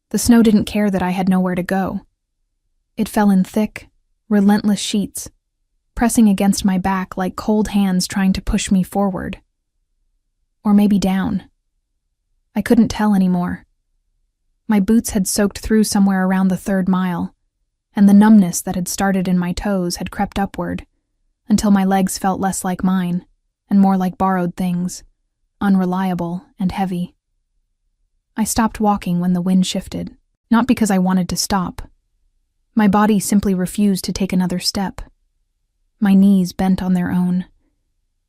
The snow didn't care that I had nowhere to go. It fell in thick, relentless sheets, pressing against my back like cold hands trying to push me forward. Or maybe down. I couldn't tell anymore. My boots had soaked through somewhere around the 3rd mile, and the numbness that had started in my toes had crept upward, until my legs felt less like mine, and more like borrowed things, unreliable and heavy. I stopped walking when the wind shifted, not because I wanted to stop. My body simply refused to take another step. My knees bent on their own,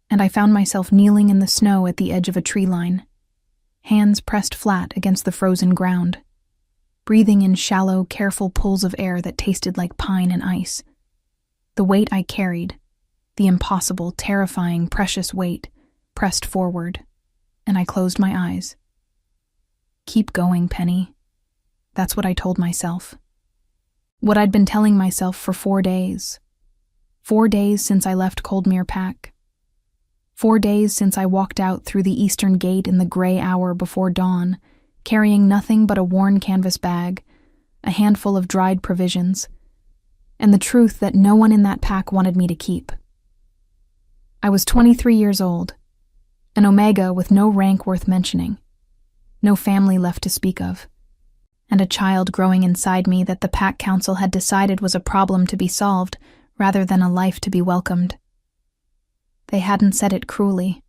and I found myself kneeling in the snow at the edge of a tree line, hands pressed flat against the frozen ground, breathing in shallow, careful pulls of air that tasted like pine and ice. The weight I carried, the impossible, terrifying, precious weight, pressed forward, and I closed my eyes. Keep going, Penny. That's what I told myself. What I'd been telling myself for 4 days. 4 days since I left Coldmere Pack. 4 days since I walked out through the eastern gate in the gray hour before dawn, carrying nothing but a worn canvas bag, a handful of dried provisions, and the truth that no one in that pack wanted me to keep. I was 23 years old, an Omega with no rank worth mentioning, no family left to speak of, and a child growing inside me that the Pack Council had decided was a problem to be solved rather than a life to be welcomed. They hadn't said it cruelly.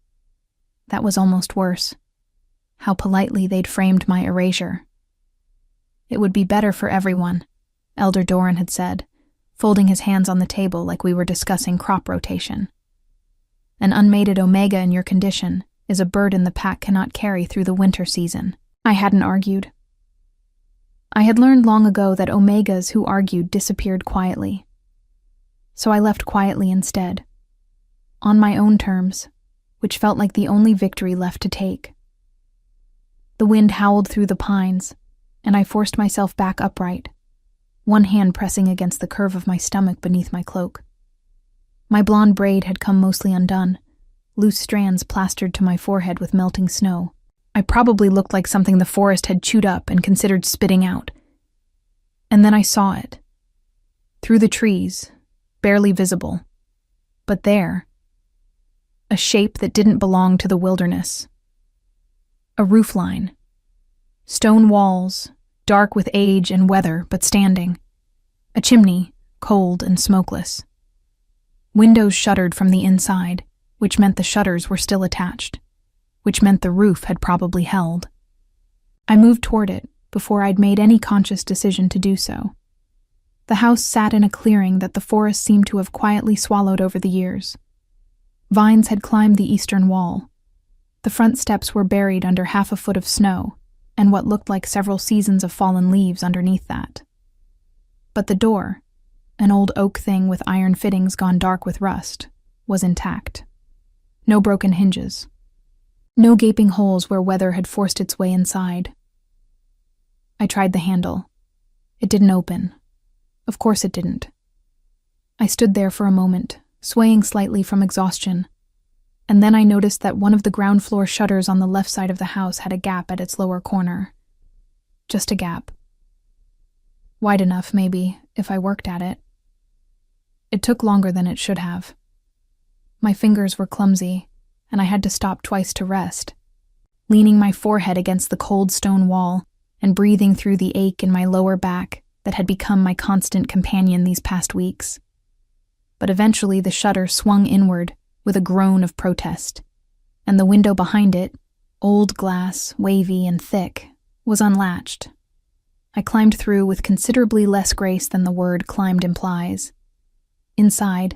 That was almost worse. How politely they'd framed my erasure. It would be better for everyone, Elder Doran had said, folding his hands on the table like we were discussing crop rotation. An unmated Omega in your condition is a burden the pack cannot carry through the winter season. I hadn't argued. I had learned long ago that Omegas who argued disappeared quietly. So I left quietly instead, on my own terms, which felt like the only victory left to take. The wind howled through the pines, and I forced myself back upright, one hand pressing against the curve of my stomach beneath my cloak. My blonde braid had come mostly undone, loose strands plastered to my forehead with melting snow. I probably looked like something the forest had chewed up and considered spitting out. And then I saw it. Through the trees, barely visible. But there, a shape that didn't belong to the wilderness. A roofline. Stone walls, dark with age and weather, but standing. A chimney, cold and smokeless. Windows shuttered from the inside, which meant the shutters were still attached, which meant the roof had probably held. I moved toward it before I'd made any conscious decision to do so. The house sat in a clearing that the forest seemed to have quietly swallowed over the years. Vines had climbed the eastern wall. The front steps were buried under half a foot of snow, and what looked like several seasons of fallen leaves underneath that. But the door, an old oak thing with iron fittings gone dark with rust, was intact. No broken hinges. No gaping holes where weather had forced its way inside. I tried the handle. It didn't open. Of course it didn't. I stood there for a moment, swaying slightly from exhaustion, and then I noticed that one of the ground floor shutters on the left side of the house had a gap at its lower corner. Just a gap. Wide enough, maybe, if I worked at it. It took longer than it should have. My fingers were clumsy, and I had to stop twice to rest, leaning my forehead against the cold stone wall and breathing through the ache in my lower back that had become my constant companion these past weeks. But eventually the shutter swung inward with a groan of protest, and the window behind it, old glass, wavy and thick, was unlatched. I climbed through with considerably less grace than the word climbed implies. Inside,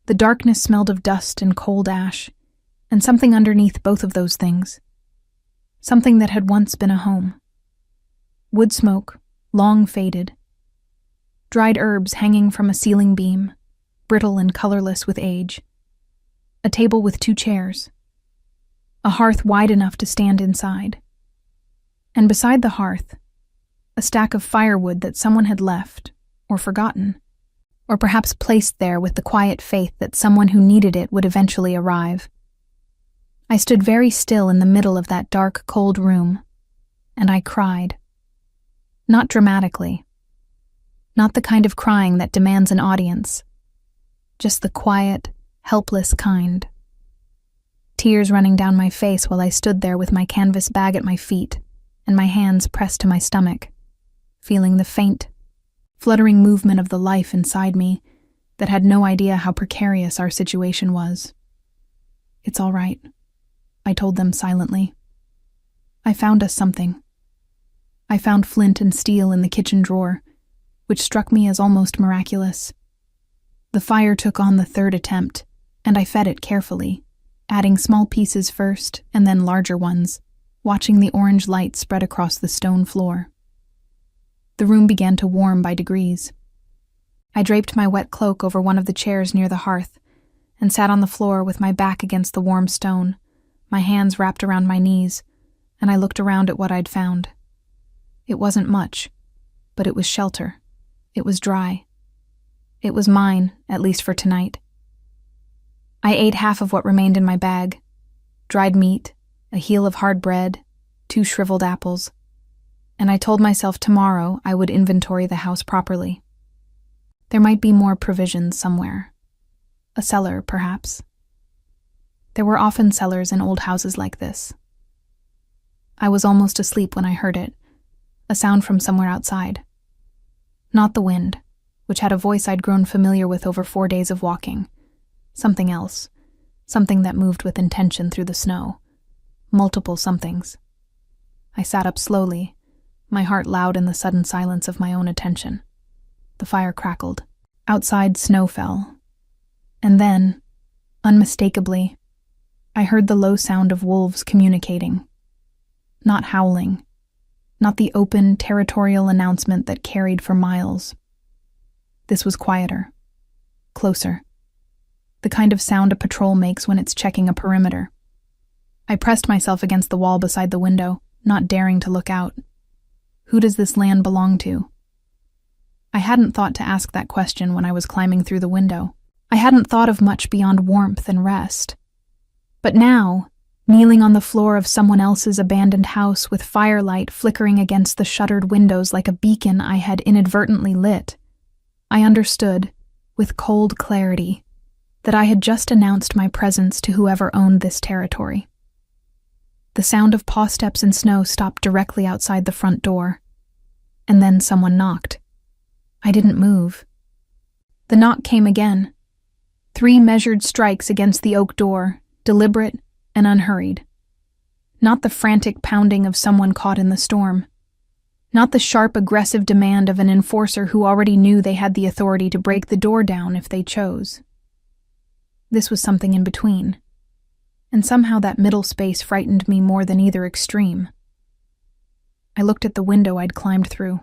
the darkness smelled of dust and cold ash, and something underneath both of those things. Something that had once been a home. Wood smoke, long faded. Dried herbs hanging from a ceiling beam, brittle and colorless with age. A table with 2 chairs. A hearth wide enough to stand inside. And beside the hearth, a stack of firewood that someone had left, or forgotten, or perhaps placed there with the quiet faith that someone who needed it would eventually arrive. I stood very still in the middle of that dark, cold room, and I cried. Not dramatically. Not the kind of crying that demands an audience. Just the quiet, helpless kind. Tears running down my face while I stood there with my canvas bag at my feet and my hands pressed to my stomach, feeling the faint, fluttering movement of the life inside me that had no idea how precarious our situation was. "It's all right," I told them silently. "I found us something. I found flint and steel in the kitchen drawer, which struck me as almost miraculous. The fire took on the third attempt, and I fed it carefully, adding small pieces first and then larger ones, watching the orange light spread across the stone floor. The room began to warm by degrees. I draped my wet cloak over one of the chairs near the hearth and sat on the floor with my back against the warm stone, my hands wrapped around my knees, and I looked around at what I'd found. It wasn't much, but it was shelter. It was dry. It was mine, at least for tonight. I ate half of what remained in my bag: dried meat, a heel of hard bread, 2 shriveled apples, and I told myself tomorrow I would inventory the house properly. There might be more provisions somewhere. A cellar, perhaps. There were often cellars in old houses like this. I was almost asleep when I heard it, a sound from somewhere outside. Not the wind, which had a voice I'd grown familiar with over 4 days of walking. Something else, something that moved with intention through the snow. Multiple somethings. I sat up slowly, my heart loud in the sudden silence of my own attention. The fire crackled. Outside, snow fell. And then, unmistakably, I heard the low sound of wolves communicating. Not howling. Not the open, territorial announcement that carried for miles. This was quieter. Closer. The kind of sound a patrol makes when it's checking a perimeter. I pressed myself against the wall beside the window, not daring to look out. Who does this land belong to? I hadn't thought to ask that question when I was climbing through the window. I hadn't thought of much beyond warmth and rest. But now, kneeling on the floor of someone else's abandoned house with firelight flickering against the shuttered windows like a beacon I had inadvertently lit, I understood, with cold clarity, that I had just announced my presence to whoever owned this territory. The sound of paw steps in snow stopped directly outside the front door, and then someone knocked. I didn't move. The knock came again. 3 measured strikes against the oak door, deliberate and unhurried. Not the frantic pounding of someone caught in the storm. Not the sharp, aggressive demand of an enforcer who already knew they had the authority to break the door down if they chose. This was something in between, and somehow that middle space frightened me more than either extreme. I looked at the window I'd climbed through.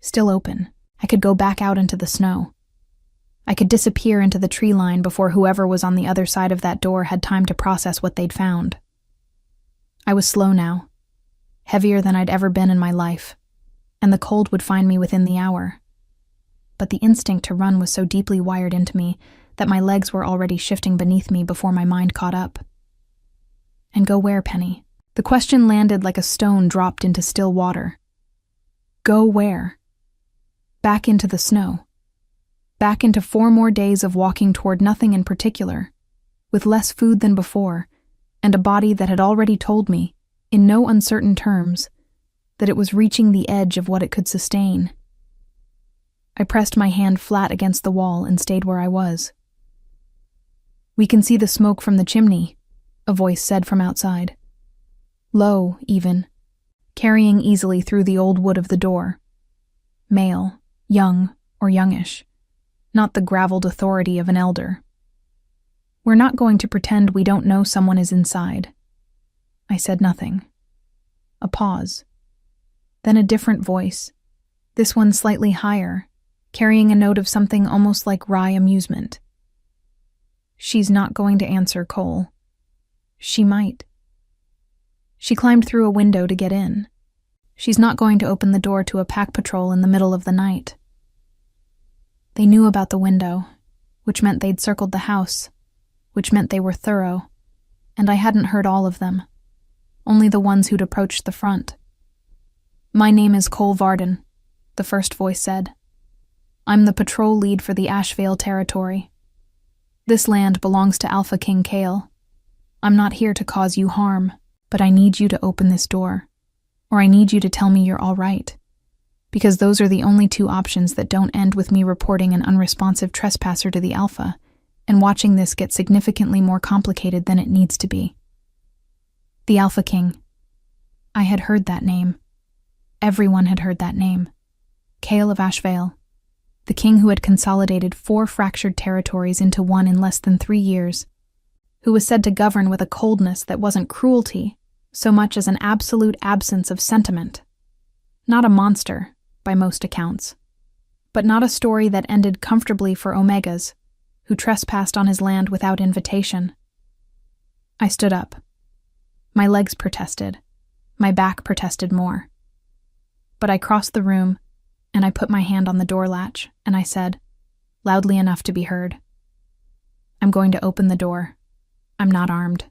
Still open. I could go back out into the snow. I could disappear into the tree line before whoever was on the other side of that door had time to process what they'd found. I was slow now, heavier than I'd ever been in my life, and the cold would find me within the hour. But the instinct to run was so deeply wired into me that my legs were already shifting beneath me before my mind caught up. And go where, Penny? The question landed like a stone dropped into still water. Go where? Back into the snow. Back into 4 more days of walking toward nothing in particular, with less food than before, and a body that had already told me, in no uncertain terms, that it was reaching the edge of what it could sustain. I pressed my hand flat against the wall and stayed where I was. "We can see the smoke from the chimney," a voice said from outside. Low, even, carrying easily through the old wood of the door. Male, young, or youngish. Not the graveled authority of an elder. "We're not going to pretend we don't know someone is inside." I said nothing. A pause. Then a different voice, this one slightly higher, carrying a note of something almost like wry amusement. "She's not going to answer, Cole. She might. She climbed through a window to get in. She's not going to open the door to a pack patrol in the middle of the night." They knew about the window, which meant they'd circled the house, which meant they were thorough, and I hadn't heard all of them, only the ones who'd approached the front. My name is Cole Varden, the first voice said. I'm the patrol lead for the Ashvale territory. This land belongs to AlphaKing Kale. I'm not here to cause you harm, but I need you to open this door, or I need you to tell me you're all right, because those are the only two options that don't end with me reporting an unresponsive trespasser to the Alpha and watching this get significantly more complicated than it needs to be. The AlphaKing. I had heard that name. Everyone had heard that name. Kale of Ashvale. The king who had consolidated 4 fractured territories into one in less than 3 years, who was said to govern with a coldness that wasn't cruelty so much as an absolute absence of sentiment. Not a monster, by most accounts, but not a story that ended comfortably for Omegas, who trespassed on his land without invitation. I stood up. My legs protested. My back protested more. But I crossed the room, and I put my hand on the door latch, and I said, loudly enough to be heard, I'm going to open the door. I'm not armed.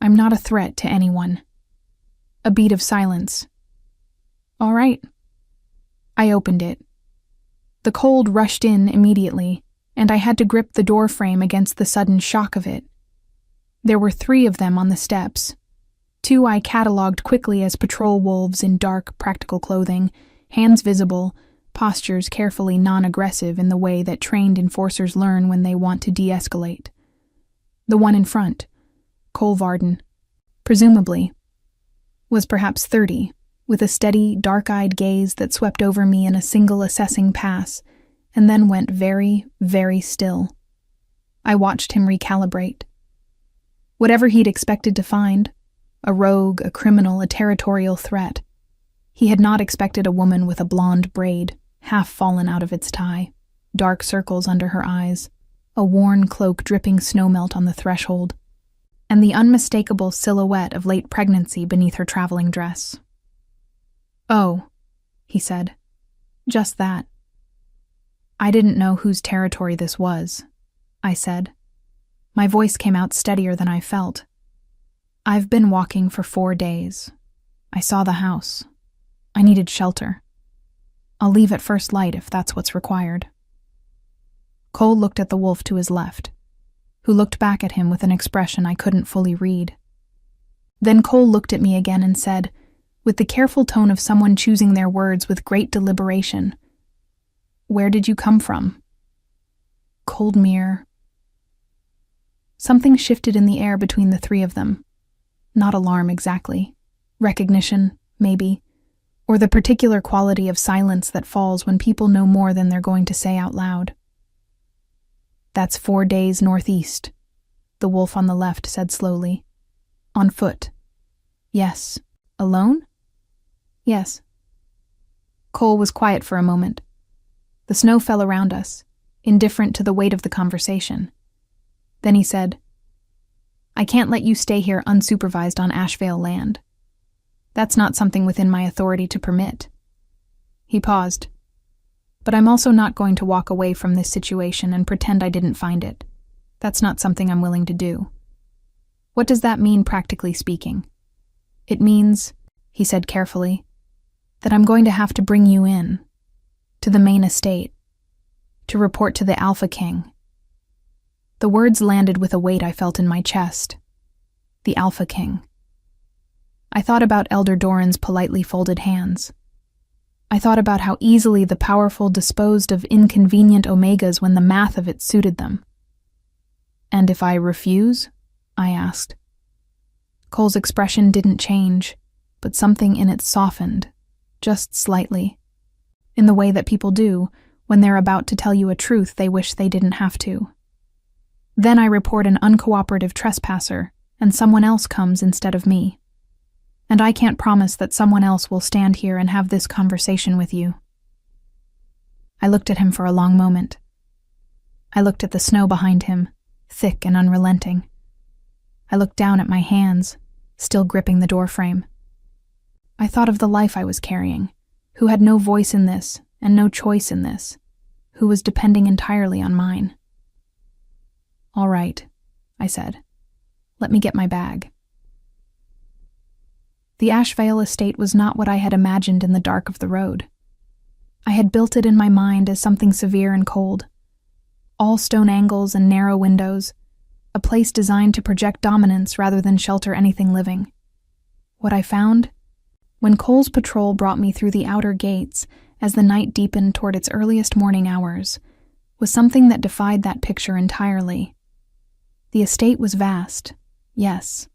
I'm not a threat to anyone. A beat of silence. All right. I opened it. The cold rushed in immediately, and I had to grip the door frame against the sudden shock of it. There were 3 of them on the steps. 2 I catalogued quickly as patrol wolves in dark, practical clothing, hands visible, postures carefully non-aggressive in the way that trained enforcers learn when they want to de-escalate. The one in front, Cole Varden, presumably, was perhaps 30, with a steady, dark-eyed gaze that swept over me in a single assessing pass, and then went very, very still. I watched him recalibrate. Whatever he'd expected to find, a rogue, a criminal, a territorial threat, he had not expected a woman with a blonde braid, half fallen out of its tie, dark circles under her eyes, a worn cloak dripping snowmelt on the threshold, and the unmistakable silhouette of late pregnancy beneath her traveling dress. Oh, he said. Just that. I didn't know whose territory this was, I said. My voice came out steadier than I felt. I've been walking for 4 days. I saw the house. I needed shelter. I'll leave at first light if that's what's required. Cole looked at the wolf to his left, who looked back at him with an expression I couldn't fully read. Then Cole looked at me again and said, with the careful tone of someone choosing their words with great deliberation, Where did you come from? Coldmere. Something shifted in the air between the 3 of them. Not alarm exactly. Recognition, maybe. Or the particular quality of silence that falls when people know more than they're going to say out loud. That's 4 days northeast, the wolf on the left said slowly. On foot. Yes. Alone? Yes. Cole was quiet for a moment. The snow fell around us, indifferent to the weight of the conversation. Then he said, I can't let you stay here unsupervised on Ashvale land. That's not something within my authority to permit. He paused. But I'm also not going to walk away from this situation and pretend I didn't find it. That's not something I'm willing to do. What does that mean, practically speaking? It means, he said carefully, that I'm going to have to bring you in, to the main estate, to report to the AlphaKing. The words landed with a weight I felt in my chest. The AlphaKing. I thought about Elder Doran's politely folded hands. I thought about how easily the powerful disposed of inconvenient Omegas when the math of it suited them. And if I refuse? I asked. Cole's expression didn't change, but something in it softened, just slightly, in the way that people do when they're about to tell you a truth they wish they didn't have to. Then I report an uncooperative trespasser, and someone else comes instead of me. And I can't promise that someone else will stand here and have this conversation with you. I looked at him for a long moment. I looked at the snow behind him, thick and unrelenting. I looked down at my hands, still gripping the doorframe. I thought of the life I was carrying, who had no voice in this and no choice in this, who was depending entirely on mine. All right, I said. Let me get my bag. The Ashvale estate was not what I had imagined in the dark of the road. I had built it in my mind as something severe and cold. All stone angles and narrow windows, a place designed to project dominance rather than shelter anything living. What I found? When Cole's patrol brought me through the outer gates as the night deepened toward its earliest morning hours, was something that defied that picture entirely. The estate was vast, yes,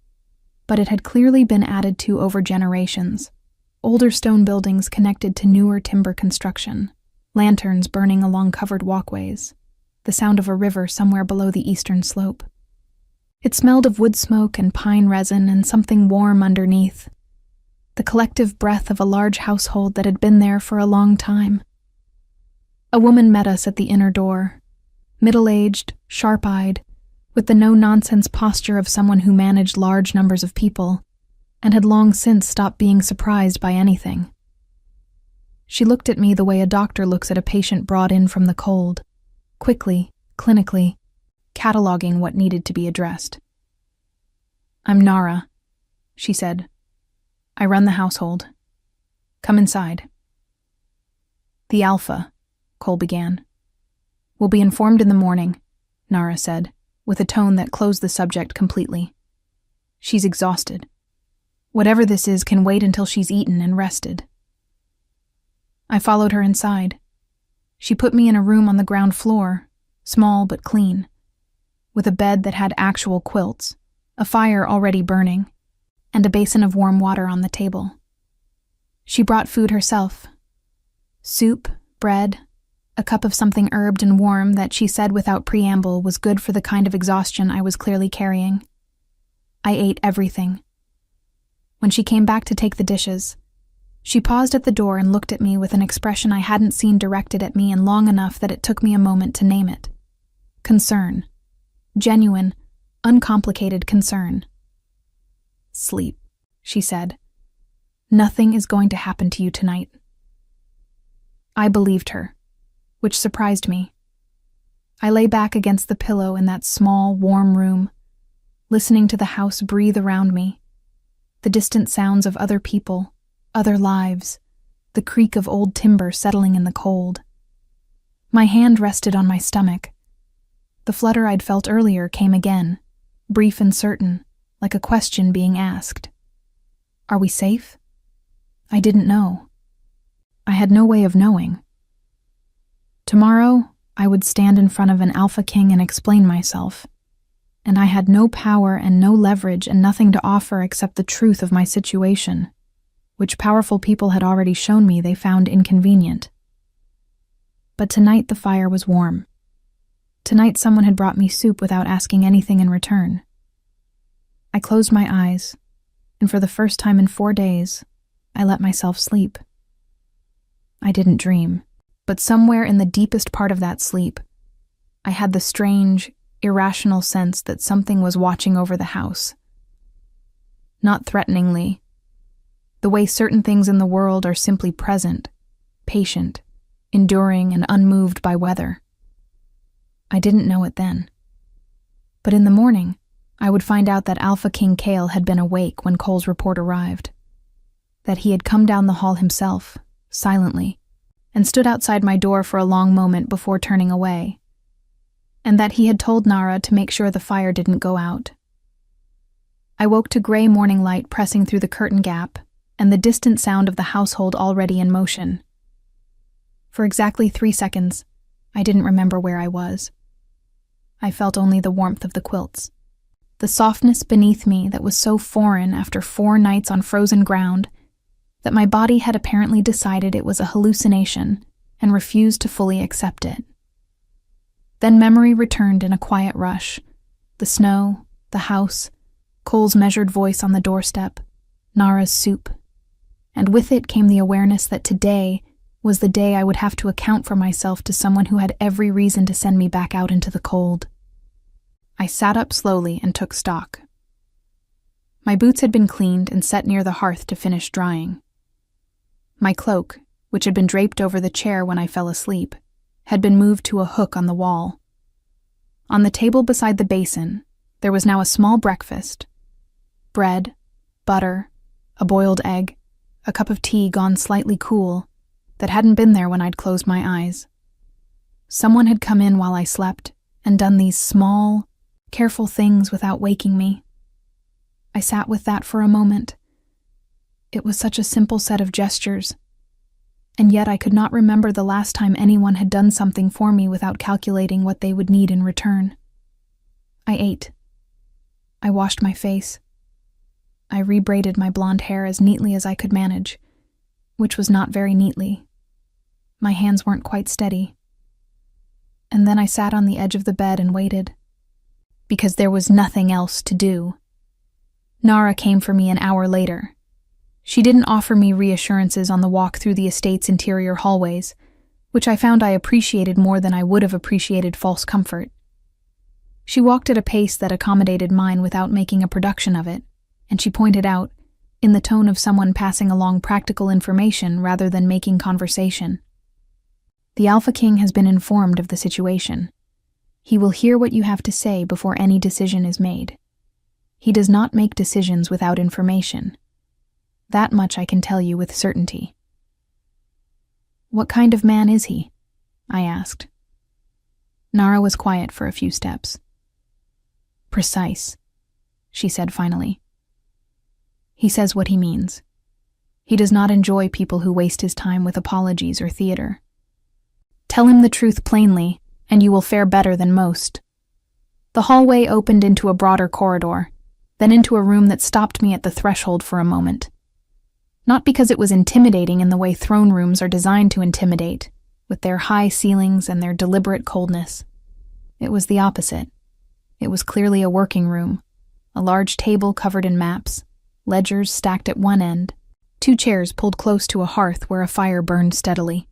but it had clearly been added to over generations. Older stone buildings connected to newer timber construction, lanterns burning along covered walkways, the sound of a river somewhere below the eastern slope. It smelled of wood smoke and pine resin and something warm underneath, the collective breath of a large household that had been there for a long time. A woman met us at the inner door, middle-aged, sharp-eyed, with the no-nonsense posture of someone who managed large numbers of people and had long since stopped being surprised by anything. She looked at me the way a doctor looks at a patient brought in from the cold, quickly, clinically, cataloging what needed to be addressed. "I'm Nara," she said. "I run the household. Come inside." "The Alpha," Cole began. "Will be informed in the morning," Nara said, with a tone that closed the subject completely. "She's exhausted. Whatever this is can wait until she's eaten and rested." I followed her inside. She put me in a room on the ground floor, small but clean, with a bed that had actual quilts, a fire already burning, and a basin of warm water on the table. She brought food herself. Soup, bread, a cup of something herbed and warm that she said without preamble was good for the kind of exhaustion I was clearly carrying. I ate everything. When she came back to take the dishes, she paused at the door and looked at me with an expression I hadn't seen directed at me in long enough that it took me a moment to name it. Concern. Genuine, uncomplicated concern. "Sleep," she said. "Nothing is going to happen to you tonight." I believed her, which surprised me. I lay back against the pillow in that small, warm room, listening to the house breathe around me, the distant sounds of other people, other lives, the creak of old timber settling in the cold. My hand rested on my stomach. The flutter I'd felt earlier came again, brief and certain, like a question being asked. Are we safe? I didn't know. I had no way of knowing. Tomorrow, I would stand in front of an AlphaKing and explain myself, and I had no power and no leverage and nothing to offer except the truth of my situation, which powerful people had already shown me they found inconvenient. But tonight the fire was warm. Tonight someone had brought me soup without asking anything in return. I closed my eyes, and for the first time in 4 days, I let myself sleep. I didn't dream, but somewhere in the deepest part of that sleep, I had the strange, irrational sense that something was watching over the house. Not threateningly. The way certain things in the world are simply present, patient, enduring, and unmoved by weather. I didn't know it then. But in the morning, I would find out that AlphaKing Kale had been awake when Cole's report arrived, that he had come down the hall himself, silently, and stood outside my door for a long moment before turning away, and that he had told Nara to make sure the fire didn't go out. I woke to gray morning light pressing through the curtain gap and the distant sound of the household already in motion. For exactly 3 seconds, I didn't remember where I was. I felt only the warmth of the quilts, the softness beneath me that was so foreign after 4 nights on frozen ground that my body had apparently decided it was a hallucination and refused to fully accept it. Then memory returned in a quiet rush. The snow, the house, Cole's measured voice on the doorstep, Nara's soup. And with it came the awareness that today was the day I would have to account for myself to someone who had every reason to send me back out into the cold. I sat up slowly and took stock. My boots had been cleaned and set near the hearth to finish drying. My cloak, which had been draped over the chair when I fell asleep, had been moved to a hook on the wall. On the table beside the basin, there was now a small breakfast: bread, butter, a boiled egg, a cup of tea gone slightly cool, that hadn't been there when I'd closed my eyes. Someone had come in while I slept and done these small, careful things without waking me. I sat with that for a moment. It was such a simple set of gestures, and yet I could not remember the last time anyone had done something for me without calculating what they would need in return. I ate. I washed my face. I rebraided my blonde hair as neatly as I could manage, which was not very neatly. My hands weren't quite steady. And then I sat on the edge of the bed and waited, because there was nothing else to do. Nara came for me an hour later. She didn't offer me reassurances on the walk through the estate's interior hallways, which I found I appreciated more than I would have appreciated false comfort. She walked at a pace that accommodated mine without making a production of it, and she pointed out, in the tone of someone passing along practical information rather than making conversation. The AlphaKing has been informed of the situation. He will hear what you have to say before any decision is made. He does not make decisions without information. That much I can tell you with certainty. What kind of man is he? I asked. Nara was quiet for a few steps. Precise, she said finally. He says what he means. He does not enjoy people who waste his time with apologies or theater. Tell him the truth plainly, and you will fare better than most. The hallway opened into a broader corridor, then into a room that stopped me at the threshold for a moment. Not because it was intimidating in the way throne rooms are designed to intimidate, with their high ceilings and their deliberate coldness. It was the opposite. It was clearly a working room, a large table covered in maps, ledgers stacked at one end, 2 chairs pulled close to a hearth where a fire burned steadily.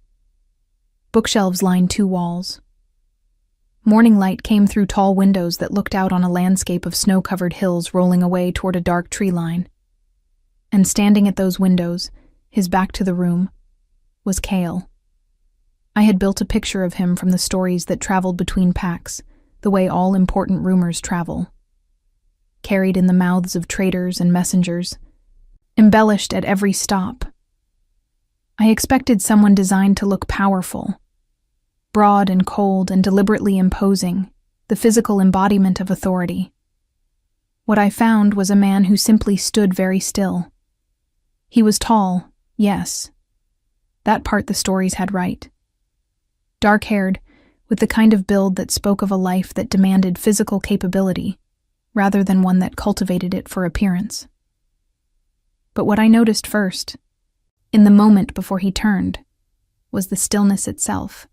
Bookshelves lined 2 walls. Morning light came through tall windows that looked out on a landscape of snow-covered hills rolling away toward a dark tree line. And standing at those windows, his back to the room, was Kale. I had built a picture of him from the stories that traveled between packs, the way all important rumors travel. Carried in the mouths of traders and messengers, embellished at every stop. I expected someone designed to look powerful, broad and cold and deliberately imposing, the physical embodiment of authority. What I found was a man who simply stood very still. He was tall, yes. That part the stories had right. Dark-haired, with the kind of build that spoke of a life that demanded physical capability, rather than one that cultivated it for appearance. But what I noticed first, in the moment before he turned, was the stillness itself.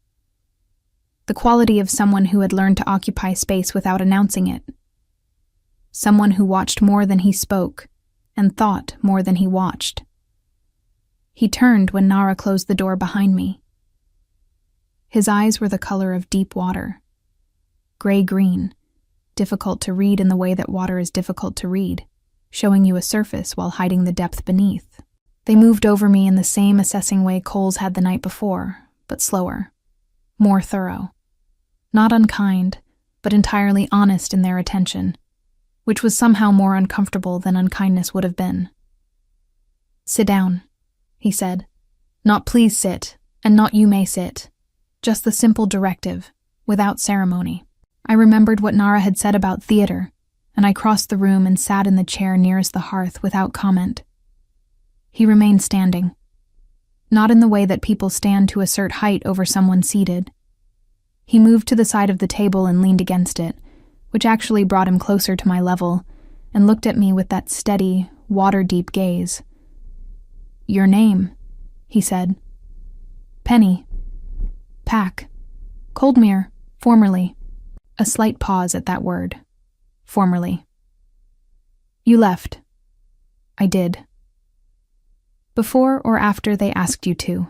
The quality of someone who had learned to occupy space without announcing it. Someone who watched more than he spoke, and thought more than he watched. He turned when Nara closed the door behind me. His eyes were the color of deep water. Gray-green, difficult to read in the way that water is difficult to read, showing you a surface while hiding the depth beneath. They moved over me in the same assessing way Coles had the night before, but slower, more thorough. Not unkind, but entirely honest in their attention, which was somehow more uncomfortable than unkindness would have been. "Sit down," he said. "Not please sit, and not you may sit. Just the simple directive, without ceremony." I remembered what Nara had said about theater, and I crossed the room and sat in the chair nearest the hearth without comment. He remained standing. Not in the way that people stand to assert height over someone seated. He moved to the side of the table and leaned against it, which actually brought him closer to my level, and looked at me with that steady, water-deep gaze. "Your name," he said. "Penny. Pack. Coldmere, formerly." A slight pause at that word. Formerly. "You left." "I did." "Before or after they asked you to?"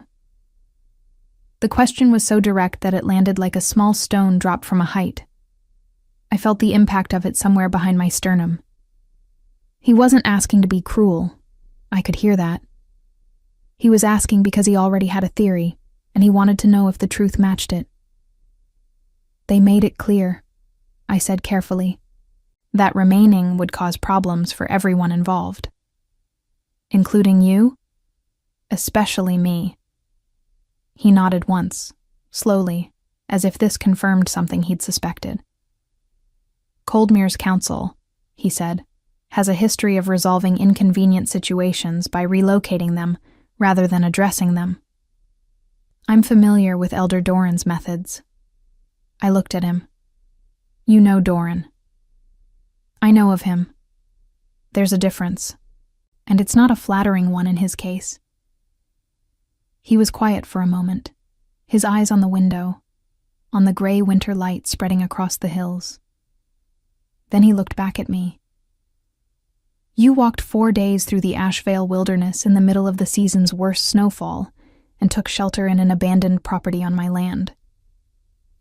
The question was so direct that it landed like a small stone dropped from a height. I felt the impact of it somewhere behind my sternum. He wasn't asking to be cruel. I could hear that. He was asking because he already had a theory, and he wanted to know if the truth matched it. "They made it clear," I said carefully, "that remaining would cause problems for everyone involved." Including you? Especially me. He nodded once, slowly, as if this confirmed something he'd suspected. Coldmere's council, he said, has a history of resolving inconvenient situations by relocating them rather than addressing them. I'm familiar with Elder Doran's methods. I looked at him. You know Doran. I know of him. There's a difference, and it's not a flattering one in his case. He was quiet for a moment, his eyes on the window, on the gray winter light spreading across the hills. Then he looked back at me. You walked 4 days through the Ashvale wilderness in the middle of the season's worst snowfall and took shelter in an abandoned property on my land.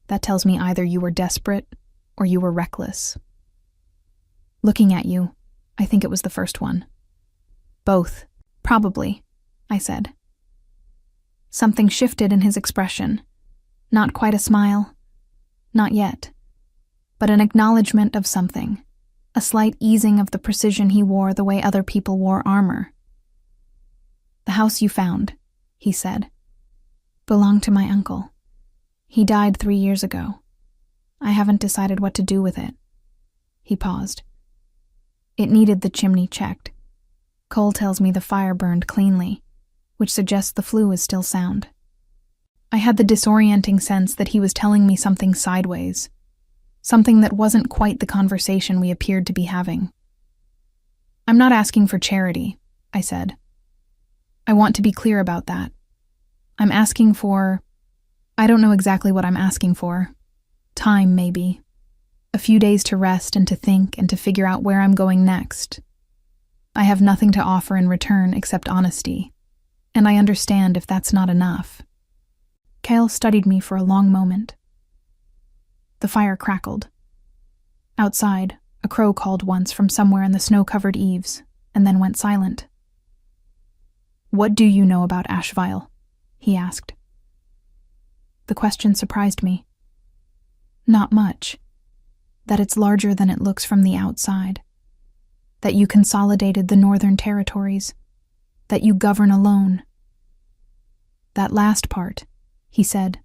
That tells me either you were desperate or you were reckless. Looking at you, I think it was the first one. Both, probably, I said. Something shifted in his expression. Not quite a smile. Not yet. But an acknowledgement of something. A slight easing of the precision he wore the way other people wore armor. The house you found, he said, belonged to my uncle. He died 3 years ago. I haven't decided what to do with it. He paused. It needed the chimney checked. Cole tells me the fire burned cleanly, which suggests the flue is still sound. I had the disorienting sense that he was telling me something sideways, something that wasn't quite the conversation we appeared to be having. I'm not asking for charity, I said. I want to be clear about that. I'm asking for... I don't know exactly what I'm asking for. Time, maybe. A few days to rest and to think and to figure out where I'm going next. I have nothing to offer in return except honesty, and I understand if that's not enough. Kale studied me for a long moment. The fire crackled. Outside, a crow called once from somewhere in the snow-covered eaves, and then went silent. What do you know about Ashvale? He asked. The question surprised me. Not much. That it's larger than it looks from the outside. That you consolidated the northern territories. That you govern alone. That last part, he said,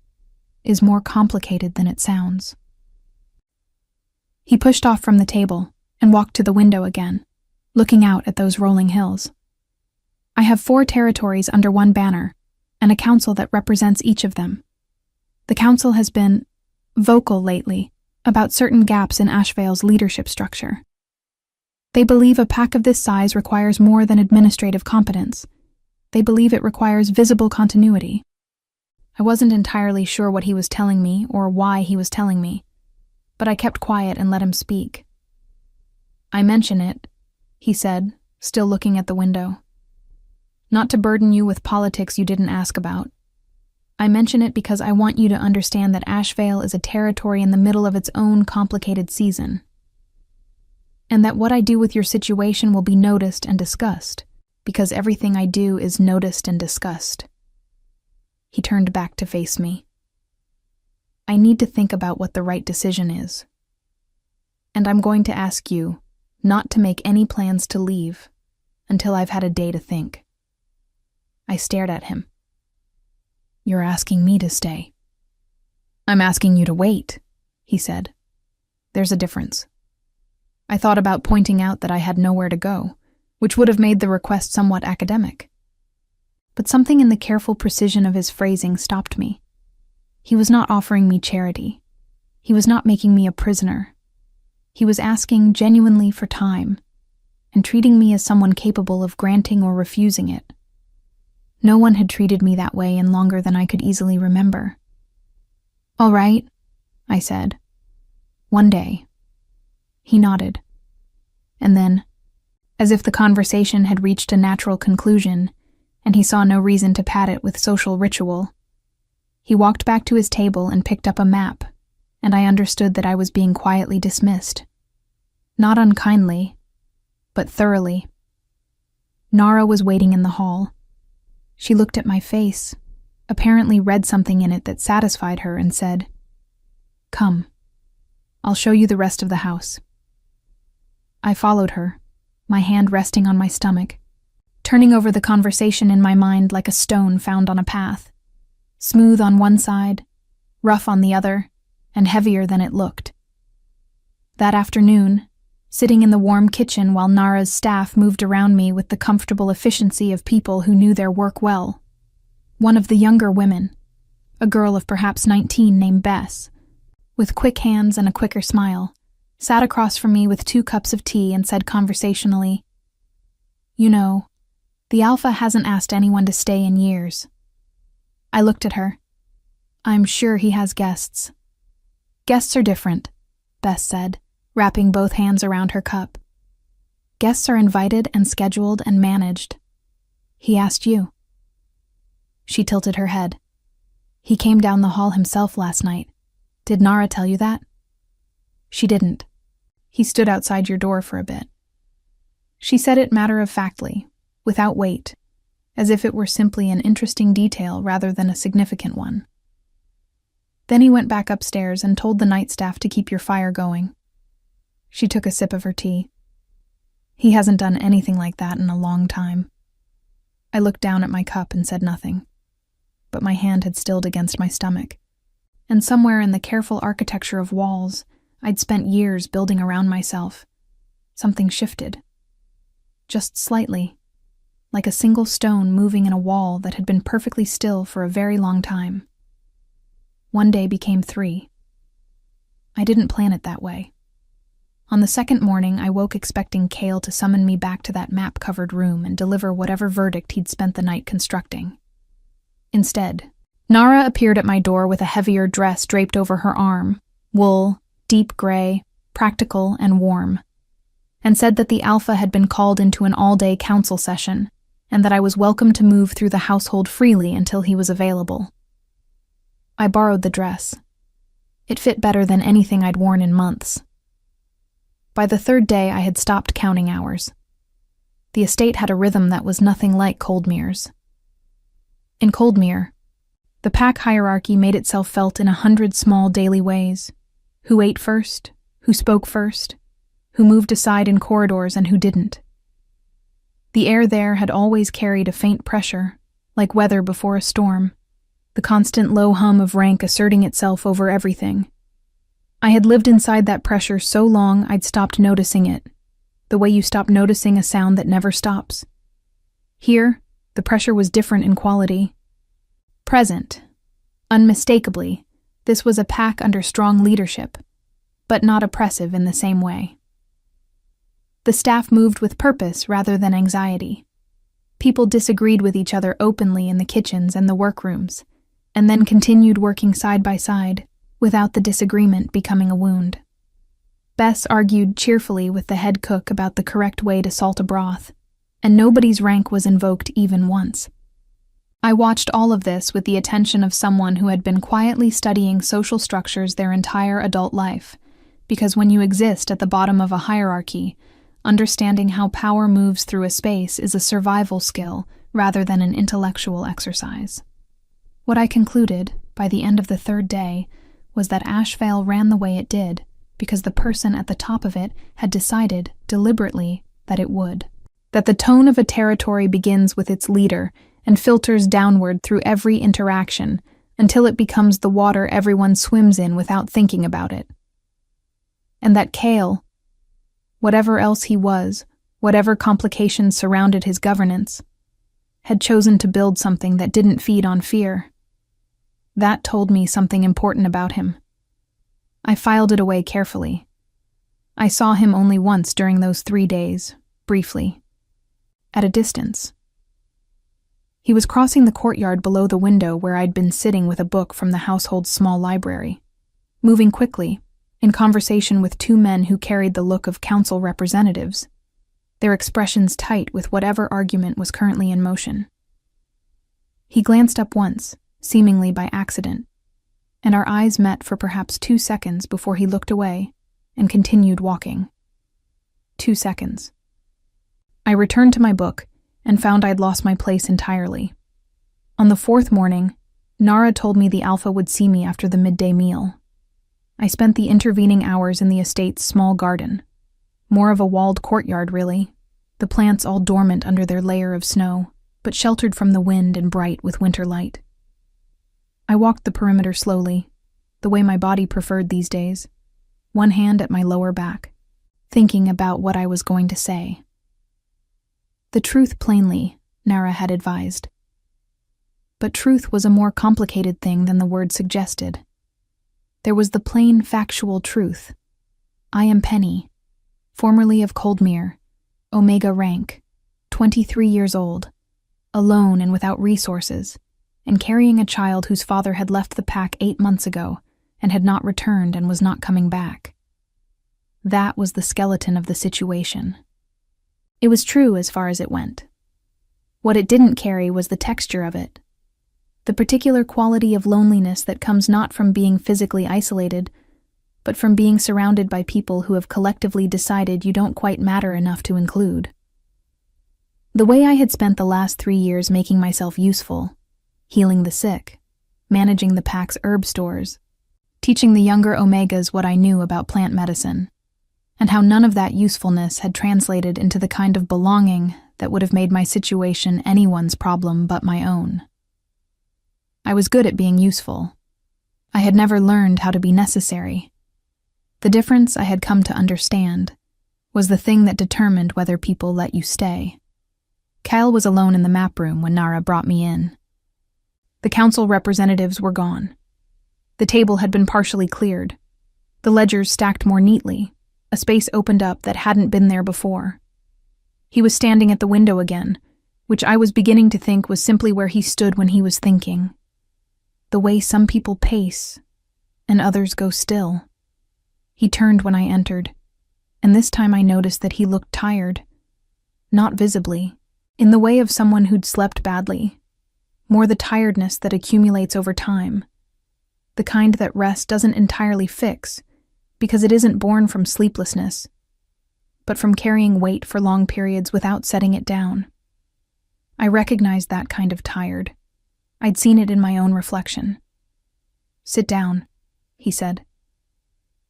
is more complicated than it sounds. He pushed off from the table and walked to the window again, looking out at those rolling hills. I have 4 territories under one banner, and a council that represents each of them. The council has been vocal lately about certain gaps in Ashvale's leadership structure. They believe a pack of this size requires more than administrative competence. They believe it requires visible continuity. I wasn't entirely sure what he was telling me or why he was telling me, but I kept quiet and let him speak. I mention it, he said, still looking at the window. Not to burden you with politics you didn't ask about. I mention it because I want you to understand that Ashvale is a territory in the middle of its own complicated season, and that what I do with your situation will be noticed and discussed, because everything I do is noticed and discussed. He turned back to face me. I need to think about what the right decision is. And I'm going to ask you not to make any plans to leave until I've had a day to think. I stared at him. You're asking me to stay. I'm asking you to wait, he said. There's a difference. I thought about pointing out that I had nowhere to go, which would have made the request somewhat academic. But something in the careful precision of his phrasing stopped me. He was not offering me charity. He was not making me a prisoner. He was asking genuinely for time, and treating me as someone capable of granting or refusing it. No one had treated me that way in longer than I could easily remember. All right, I said. One day. He nodded. And then, as if the conversation had reached a natural conclusion, and he saw no reason to pad it with social ritual, he walked back to his table and picked up a map, and I understood that I was being quietly dismissed. Not unkindly, but thoroughly. Nara was waiting in the hall. She looked at my face, apparently read something in it that satisfied her, and said, "Come. I'll show you the rest of the house." I followed her, my hand resting on my stomach, turning over the conversation in my mind like a stone found on a path. Smooth on one side, rough on the other, and heavier than it looked. That afternoon, sitting in the warm kitchen while Nara's staff moved around me with the comfortable efficiency of people who knew their work well, one of the younger women, a girl of perhaps 19 named Bess, with quick hands and a quicker smile, sat across from me with 2 cups of tea and said conversationally, "You know, the Alpha hasn't asked anyone to stay in years." I looked at her. "I'm sure he has guests." "Guests are different," Bess said, wrapping both hands around her cup. "Guests are invited and scheduled and managed. He asked you." She tilted her head. "He came down the hall himself last night. Did Nara tell you that?" "She didn't. He stood outside your door for a bit." She said it matter-of-factly, without weight, as if it were simply an interesting detail rather than a significant one. "Then he went back upstairs and told the night staff to keep your fire going." She took a sip of her tea. "He hasn't done anything like that in a long time." I looked down at my cup and said nothing, but my hand had stilled against my stomach, and somewhere in the careful architecture of walls I'd spent years building around myself, something shifted. Just slightly, like a single stone moving in a wall that had been perfectly still for a very long time. One day became 3. I didn't plan it that way. On the second morning, I woke expecting Cale to summon me back to that map-covered room and deliver whatever verdict he'd spent the night constructing. Instead, Nara appeared at my door with a heavier dress draped over her arm, wool, deep gray, practical and warm, and said that the Alpha had been called into an all-day council session, and that I was welcome to move through the household freely until he was available. I borrowed the dress. It fit better than anything I'd worn in months. By the 3rd day, I had stopped counting hours. The estate had a rhythm that was nothing like Coldmere's. In Coldmere, the pack hierarchy made itself felt in 100 small daily ways. Who ate first, who spoke first, who moved aside in corridors and who didn't. The air there had always carried a faint pressure, like weather before a storm, the constant low hum of rank asserting itself over everything. I had lived inside that pressure so long I'd stopped noticing it, the way you stop noticing a sound that never stops. Here, the pressure was different in quality. Present, unmistakably, this was a pack under strong leadership, but not oppressive in the same way. The staff moved with purpose rather than anxiety. People disagreed with each other openly in the kitchens and the workrooms, and then continued working side by side, without the disagreement becoming a wound. Bess argued cheerfully with the head cook about the correct way to salt a broth, and nobody's rank was invoked even once. I watched all of this with the attention of someone who had been quietly studying social structures their entire adult life, because when you exist at the bottom of a hierarchy, understanding how power moves through a space is a survival skill rather than an intellectual exercise. What I concluded, by the end of the 3rd day, was that Ashvale ran the way it did because the person at the top of it had decided, deliberately, that it would. That the tone of a territory begins with its leader and filters downward through every interaction until it becomes the water everyone swims in without thinking about it. And that Cale, whatever else he was, whatever complications surrounded his governance, had chosen to build something that didn't feed on fear. That told me something important about him. I filed it away carefully. I saw him only once during those 3 days, briefly, at a distance. He was crossing the courtyard below the window where I'd been sitting with a book from the household's small library, moving quickly, in conversation with 2 men who carried the look of council representatives, their expressions tight with whatever argument was currently in motion. He glanced up once, seemingly by accident, and our eyes met for perhaps 2 seconds before he looked away and continued walking. 2 seconds. I returned to my book and found I'd lost my place entirely. On the 4th morning, Nara told me the Alpha would see me after the midday meal. I spent the intervening hours in the estate's small garden. More of a walled courtyard, really. the plants all dormant under their layer of snow, but sheltered from the wind and bright with winter light. I walked the perimeter slowly, the way my body preferred these days, one hand at my lower back, thinking about what I was going to say. The truth plainly, Nara had advised. But truth was a more complicated thing than the word suggested. There was the plain, factual truth. I am Penny, formerly of Coldmere, Omega rank, 23 years old, alone and without resources, and carrying a child whose father had left the pack 8 months ago and had not returned and was not coming back. That was the skeleton of the situation. It was true as far as it went. What it didn't carry was the texture of it, the particular quality of loneliness that comes not from being physically isolated, but from being surrounded by people who have collectively decided you don't quite matter enough to include. The way I had spent the last 3 years making myself useful, healing the sick, managing the pack's herb stores, teaching the younger Omegas what I knew about plant medicine, and how none of that usefulness had translated into the kind of belonging that would have made my situation anyone's problem but my own. I was good at being useful. I had never learned how to be necessary. The difference I had come to understand was the thing that determined whether people let you stay. Kyle was alone in the map room when Nara brought me in. The council representatives were gone. The table had been partially cleared, the ledgers stacked more neatly. A space opened up that hadn't been there before. He was standing at the window again, which I was beginning to think was simply where he stood when he was thinking. The way some people pace, and others go still. He turned when I entered, and this time I noticed that he looked tired. Not visibly, in the way of someone who'd slept badly. More the tiredness that accumulates over time. The kind that rest doesn't entirely fix, because it isn't born from sleeplessness, but from carrying weight for long periods without setting it down. I recognized that kind of tired. I'd seen it in my own reflection. "Sit down," he said.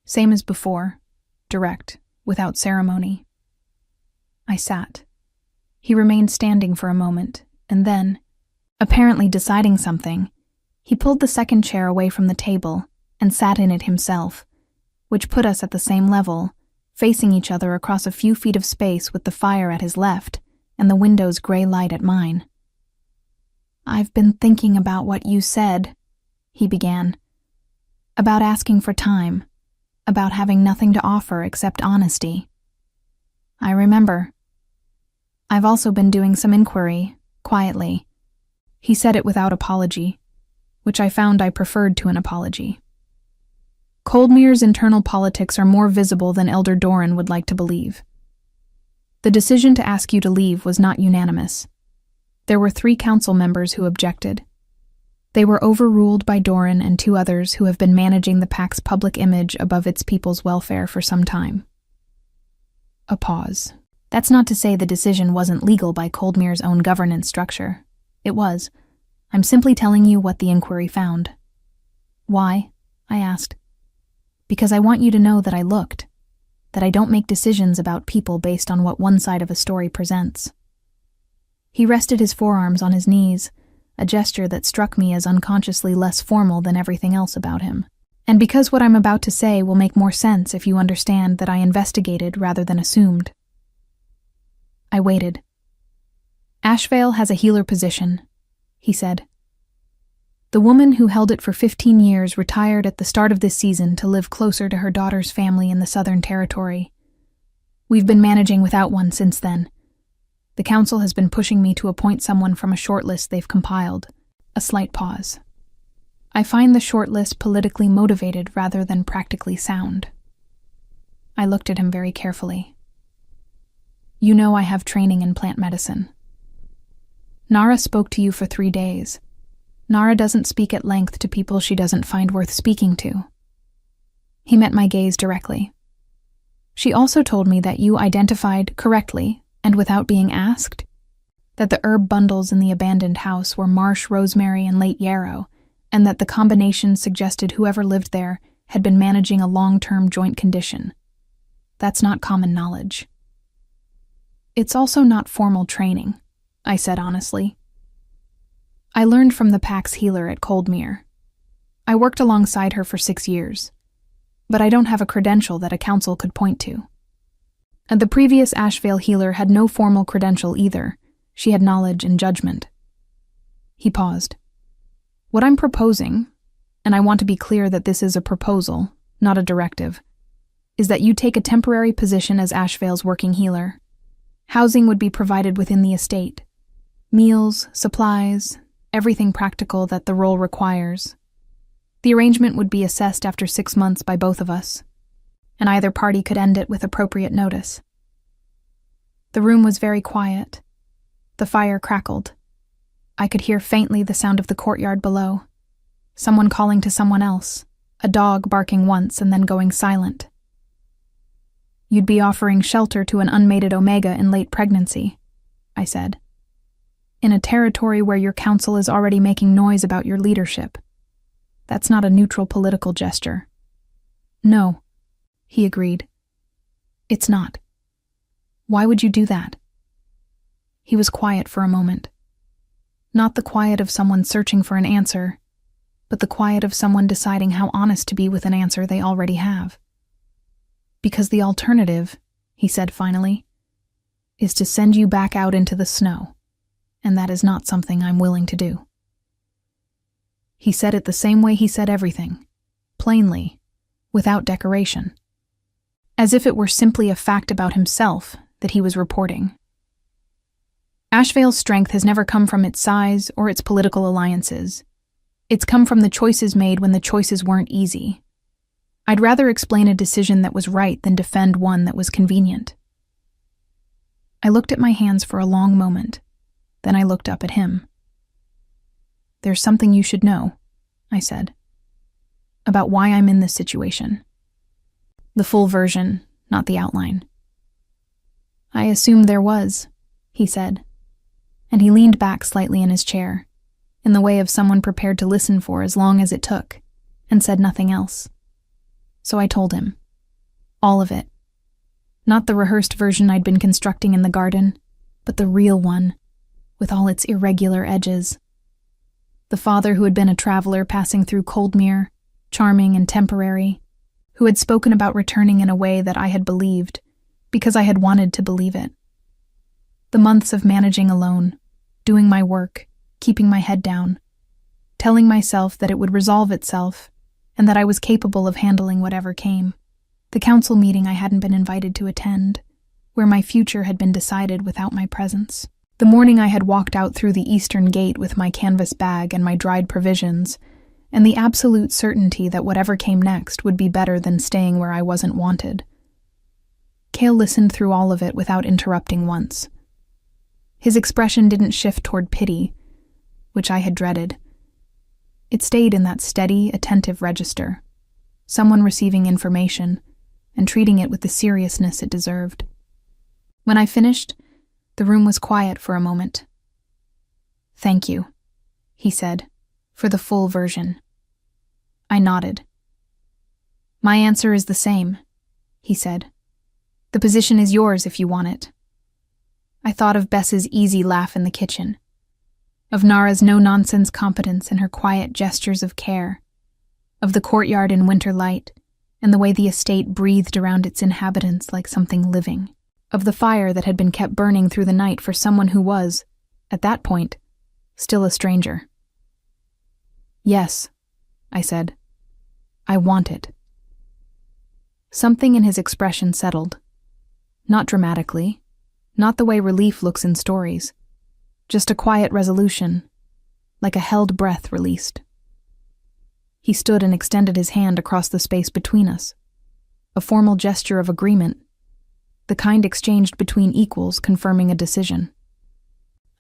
Same as before, direct, without ceremony. I sat. He remained standing for a moment, and then, apparently deciding something, he pulled the second chair away from the table and sat in it himself, which put us at the same level, facing each other across a few feet of space with the fire at his left and the window's gray light at mine. "I've been thinking about what you said," he began. "About asking for time, about having nothing to offer except honesty." "I remember. I've also been doing some inquiry, quietly." He said it without apology, which I found I preferred to an apology. Coldmere's internal politics are more visible than Elder Doran would like to believe. The decision to ask you to leave was not unanimous. There were 3 council members who objected. They were overruled by Doran and 2 others who have been managing the pack's public image above its people's welfare for some time. A pause. That's not to say the decision wasn't legal by Coldmere's own governance structure. It was. I'm simply telling you what the inquiry found. "Why?" I asked. "Because I want you to know that I looked, that I don't make decisions about people based on what one side of a story presents." He rested his forearms on his knees, a gesture that struck me as unconsciously less formal than everything else about him. And because what I'm about to say will make more sense if you understand that I investigated rather than assumed. I waited. "Ashvale has a healer position," he said. "The woman who held it for 15 years retired at the start of this season to live closer to her daughter's family in the Southern Territory. We've been managing without one since then. The council has been pushing me to appoint someone from a shortlist they've compiled." A slight pause. "I find the shortlist politically motivated rather than practically sound." I looked at him very carefully. "You know I have training in plant medicine. Nara spoke to you for 3 days. Nara doesn't speak at length to people she doesn't find worth speaking to." He met my gaze directly. "She also told me that you identified correctly, and without being asked, that the herb bundles in the abandoned house were marsh rosemary and late yarrow, and that the combination suggested whoever lived there had been managing a long-term joint condition. That's not common knowledge." It's also not formal training, I said honestly. I learned from the Pack's healer at Coldmere. I worked alongside her for 6 years, but I don't have a credential that a council could point to. And the previous Ashvale healer had no formal credential either. She had knowledge and judgment. He paused. What I'm proposing, and I want to be clear that this is a proposal, not a directive, is that you take a temporary position as Ashvale's working healer. Housing would be provided within the estate. Meals, supplies, everything practical that the role requires. The arrangement would be assessed after 6 months by both of us, and either party could end it with appropriate notice. The room was very quiet. The fire crackled. I could hear faintly the sound of the courtyard below. Someone calling to someone else, a dog barking once and then going silent. You'd be offering shelter to an unmated Omega in late pregnancy, I said. In a territory where your council is already making noise about your leadership. That's not a neutral political gesture. No, he agreed. It's not. Why would you do that? He was quiet for a moment. Not the quiet of someone searching for an answer, but the quiet of someone deciding how honest to be with an answer they already have. Because the alternative, he said finally, is to send you back out into the snow, and that is not something I'm willing to do. He said it the same way he said everything, plainly, without decoration, as if it were simply a fact about himself that he was reporting. Ashvale's strength has never come from its size or its political alliances. It's come from the choices made when the choices weren't easy. I'd rather explain a decision that was right than defend one that was convenient. I looked at my hands for a long moment. Then I looked up at him. There's something you should know, I said, about why I'm in this situation. The full version, not the outline. I assumed there was, he said, and he leaned back slightly in his chair, in the way of someone prepared to listen for as long as it took, and said nothing else. So I told him. All of it. Not the rehearsed version I'd been constructing in the garden, but the real one, with all its irregular edges. The father who had been a traveler passing through Coldmere, charming and temporary, who had spoken about returning in a way that I had believed, because I had wanted to believe it. The months of managing alone, doing my work, keeping my head down, telling myself that it would resolve itself, and that I was capable of handling whatever came. The council meeting I hadn't been invited to attend, where my future had been decided without my presence. The morning I had walked out through the eastern gate with my canvas bag and my dried provisions, and the absolute certainty that whatever came next would be better than staying where I wasn't wanted. Cale listened through all of it without interrupting once. His expression didn't shift toward pity, which I had dreaded. It stayed in that steady, attentive register, someone receiving information and treating it with the seriousness it deserved. When I finished, the room was quiet for a moment. Thank you, he said, for the full version. I nodded. My answer is the same, he said. The position is yours if you want it. I thought of Bess's easy laugh in the kitchen, of Nara's no-nonsense competence and her quiet gestures of care, of the courtyard in winter light and the way the estate breathed around its inhabitants like something living, of the fire that had been kept burning through the night for someone who was, at that point, still a stranger. Yes, I said. I want it. Something in his expression settled. Not dramatically, not the way relief looks in stories. Just a quiet resolution, like a held breath released. He stood and extended his hand across the space between us, a formal gesture of agreement, the kind exchanged between equals confirming a decision.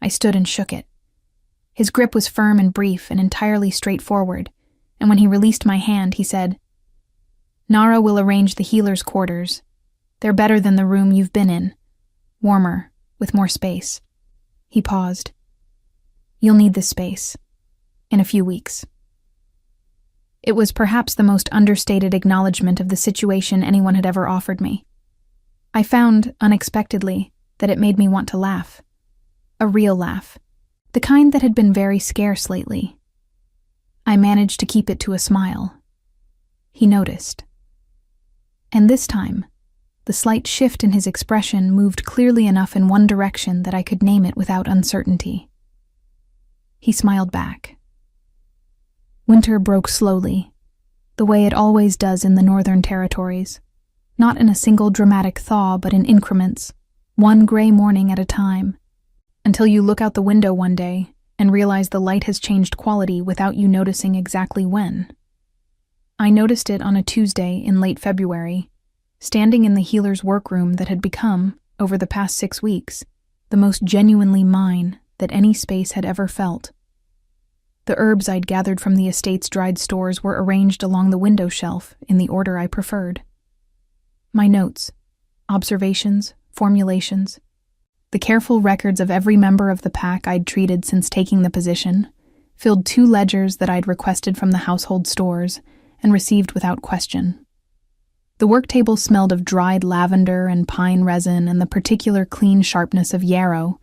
I stood and shook it. His grip was firm and brief and entirely straightforward, and when he released my hand, he said, Nara will arrange the healer's quarters. They're better than the room you've been in, warmer, with more space. He paused. You'll need this space. In a few weeks. It was perhaps the most understated acknowledgement of the situation anyone had ever offered me. I found, unexpectedly, that it made me want to laugh. A real laugh. The kind that had been very scarce lately. I managed to keep it to a smile. He noticed. And this time, the slight shift in his expression moved clearly enough in one direction that I could name it without uncertainty. He smiled back. Winter broke slowly, the way it always does in the Northern Territories, not in a single dramatic thaw, but in increments, one gray morning at a time, until you look out the window one day and realize the light has changed quality without you noticing exactly when. I noticed it on a Tuesday in late February, standing in the healer's workroom that had become, over the past 6 weeks, the most genuinely mine that any space had ever felt. The herbs I'd gathered from the estate's dried stores were arranged along the window shelf in the order I preferred. My notes, observations, formulations, the careful records of every member of the pack I'd treated since taking the position, filled 2 ledgers that I'd requested from the household stores and received without question. The work table smelled of dried lavender and pine resin and the particular clean sharpness of yarrow,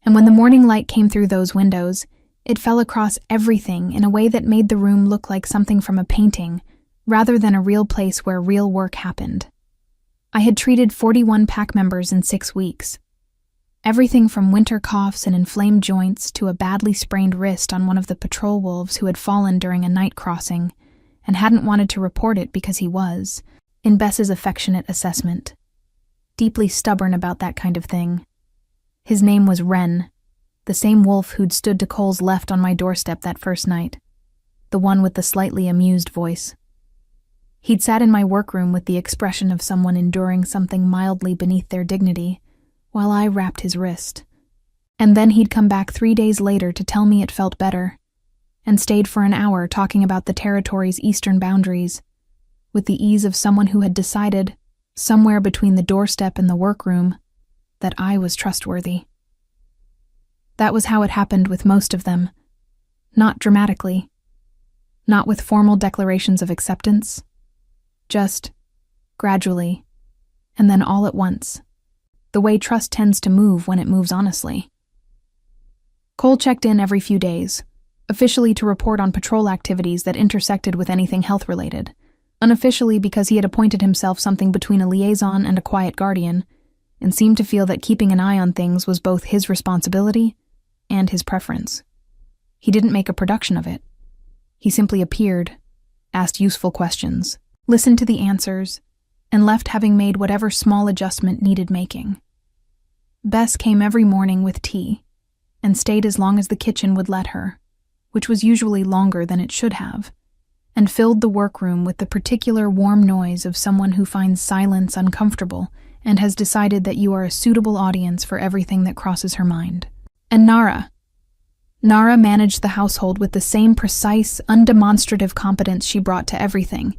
and when the morning light came through those windows, it fell across everything in a way that made the room look like something from a painting, rather than a real place where real work happened. I had treated 41 pack members in 6 weeks. Everything from winter coughs and inflamed joints to a badly sprained wrist on one of the patrol wolves who had fallen during a night crossing and hadn't wanted to report it because he was, in Bess's affectionate assessment, deeply stubborn about that kind of thing. His name was Wren, the same wolf who'd stood to Cole's left on my doorstep that first night, the one with the slightly amused voice. He'd sat in my workroom with the expression of someone enduring something mildly beneath their dignity, while I wrapped his wrist. And then he'd come back 3 days later to tell me it felt better, and stayed for an hour talking about the territory's eastern boundaries, with the ease of someone who had decided, somewhere between the doorstep and the workroom, that I was trustworthy. That was how it happened with most of them. Not dramatically. Not with formal declarations of acceptance. Just gradually, and then all at once. The way trust tends to move when it moves honestly. Cole checked in every few days, officially to report on patrol activities that intersected with anything health-related, unofficially because he had appointed himself something between a liaison and a quiet guardian, and seemed to feel that keeping an eye on things was both his responsibility and his preference. He didn't make a production of it. He simply appeared, asked useful questions, listened to the answers, and left having made whatever small adjustment needed making. Bess came every morning with tea, and stayed as long as the kitchen would let her, which was usually longer than it should have, and filled the workroom with the particular warm noise of someone who finds silence uncomfortable and has decided that you are a suitable audience for everything that crosses her mind. And Nara managed the household with the same precise, undemonstrative competence she brought to everything,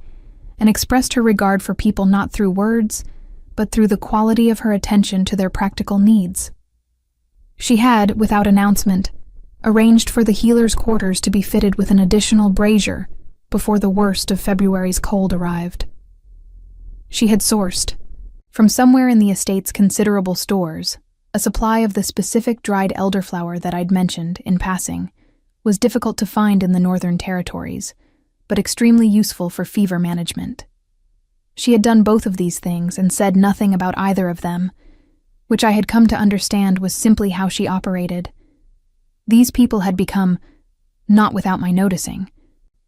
and expressed her regard for people not through words, but through the quality of her attention to their practical needs. She had, without announcement, arranged for the healer's quarters to be fitted with an additional brazier before the worst of February's cold arrived. She had sourced, from somewhere in the estate's considerable stores, a supply of the specific dried elderflower that I'd mentioned, in passing, was difficult to find in the Northern Territories, but extremely useful for fever management. She had done both of these things and said nothing about either of them, which I had come to understand was simply how she operated. These people had become, not without my noticing,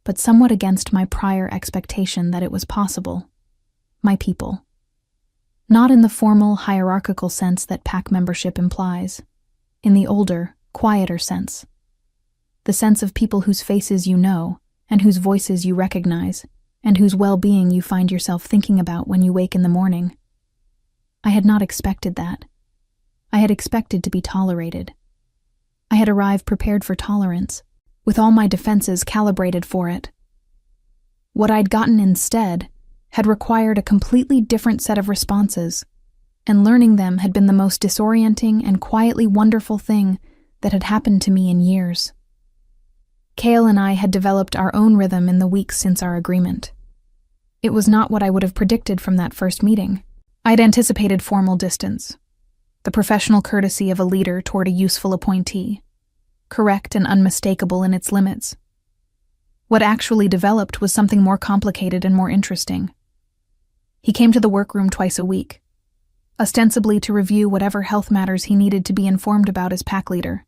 but somewhat against my prior expectation that it was possible, my people. Not in the formal, hierarchical sense that pack membership implies, in the older, quieter sense. The sense of people whose faces you know, and whose voices you recognize, and whose well-being you find yourself thinking about when you wake in the morning. I had not expected that. I had expected to be tolerated. I had arrived prepared for tolerance, with all my defenses calibrated for it. What I'd gotten instead had required a completely different set of responses, and learning them had been the most disorienting and quietly wonderful thing that had happened to me in years. Cale and I had developed our own rhythm in the weeks since our agreement. It was not what I would have predicted from that first meeting. I'd anticipated formal distance. the professional courtesy of a leader toward a useful appointee, correct and unmistakable in its limits. What actually developed was something more complicated and more interesting. He came to the workroom twice a week, ostensibly to review whatever health matters he needed to be informed about as pack leader.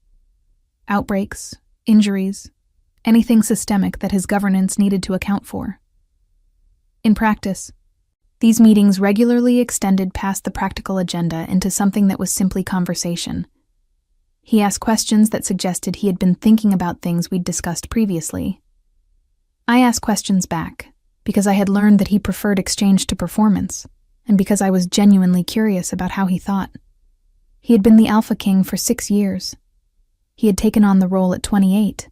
Outbreaks, injuries, anything systemic that his governance needed to account for. In practice, these meetings regularly extended past the practical agenda into something that was simply conversation. He asked questions that suggested he had been thinking about things we'd discussed previously. I asked questions back, because I had learned that he preferred exchange to performance, and because I was genuinely curious about how he thought. He had been the Alpha King for 6 years. He had taken on the role at 28,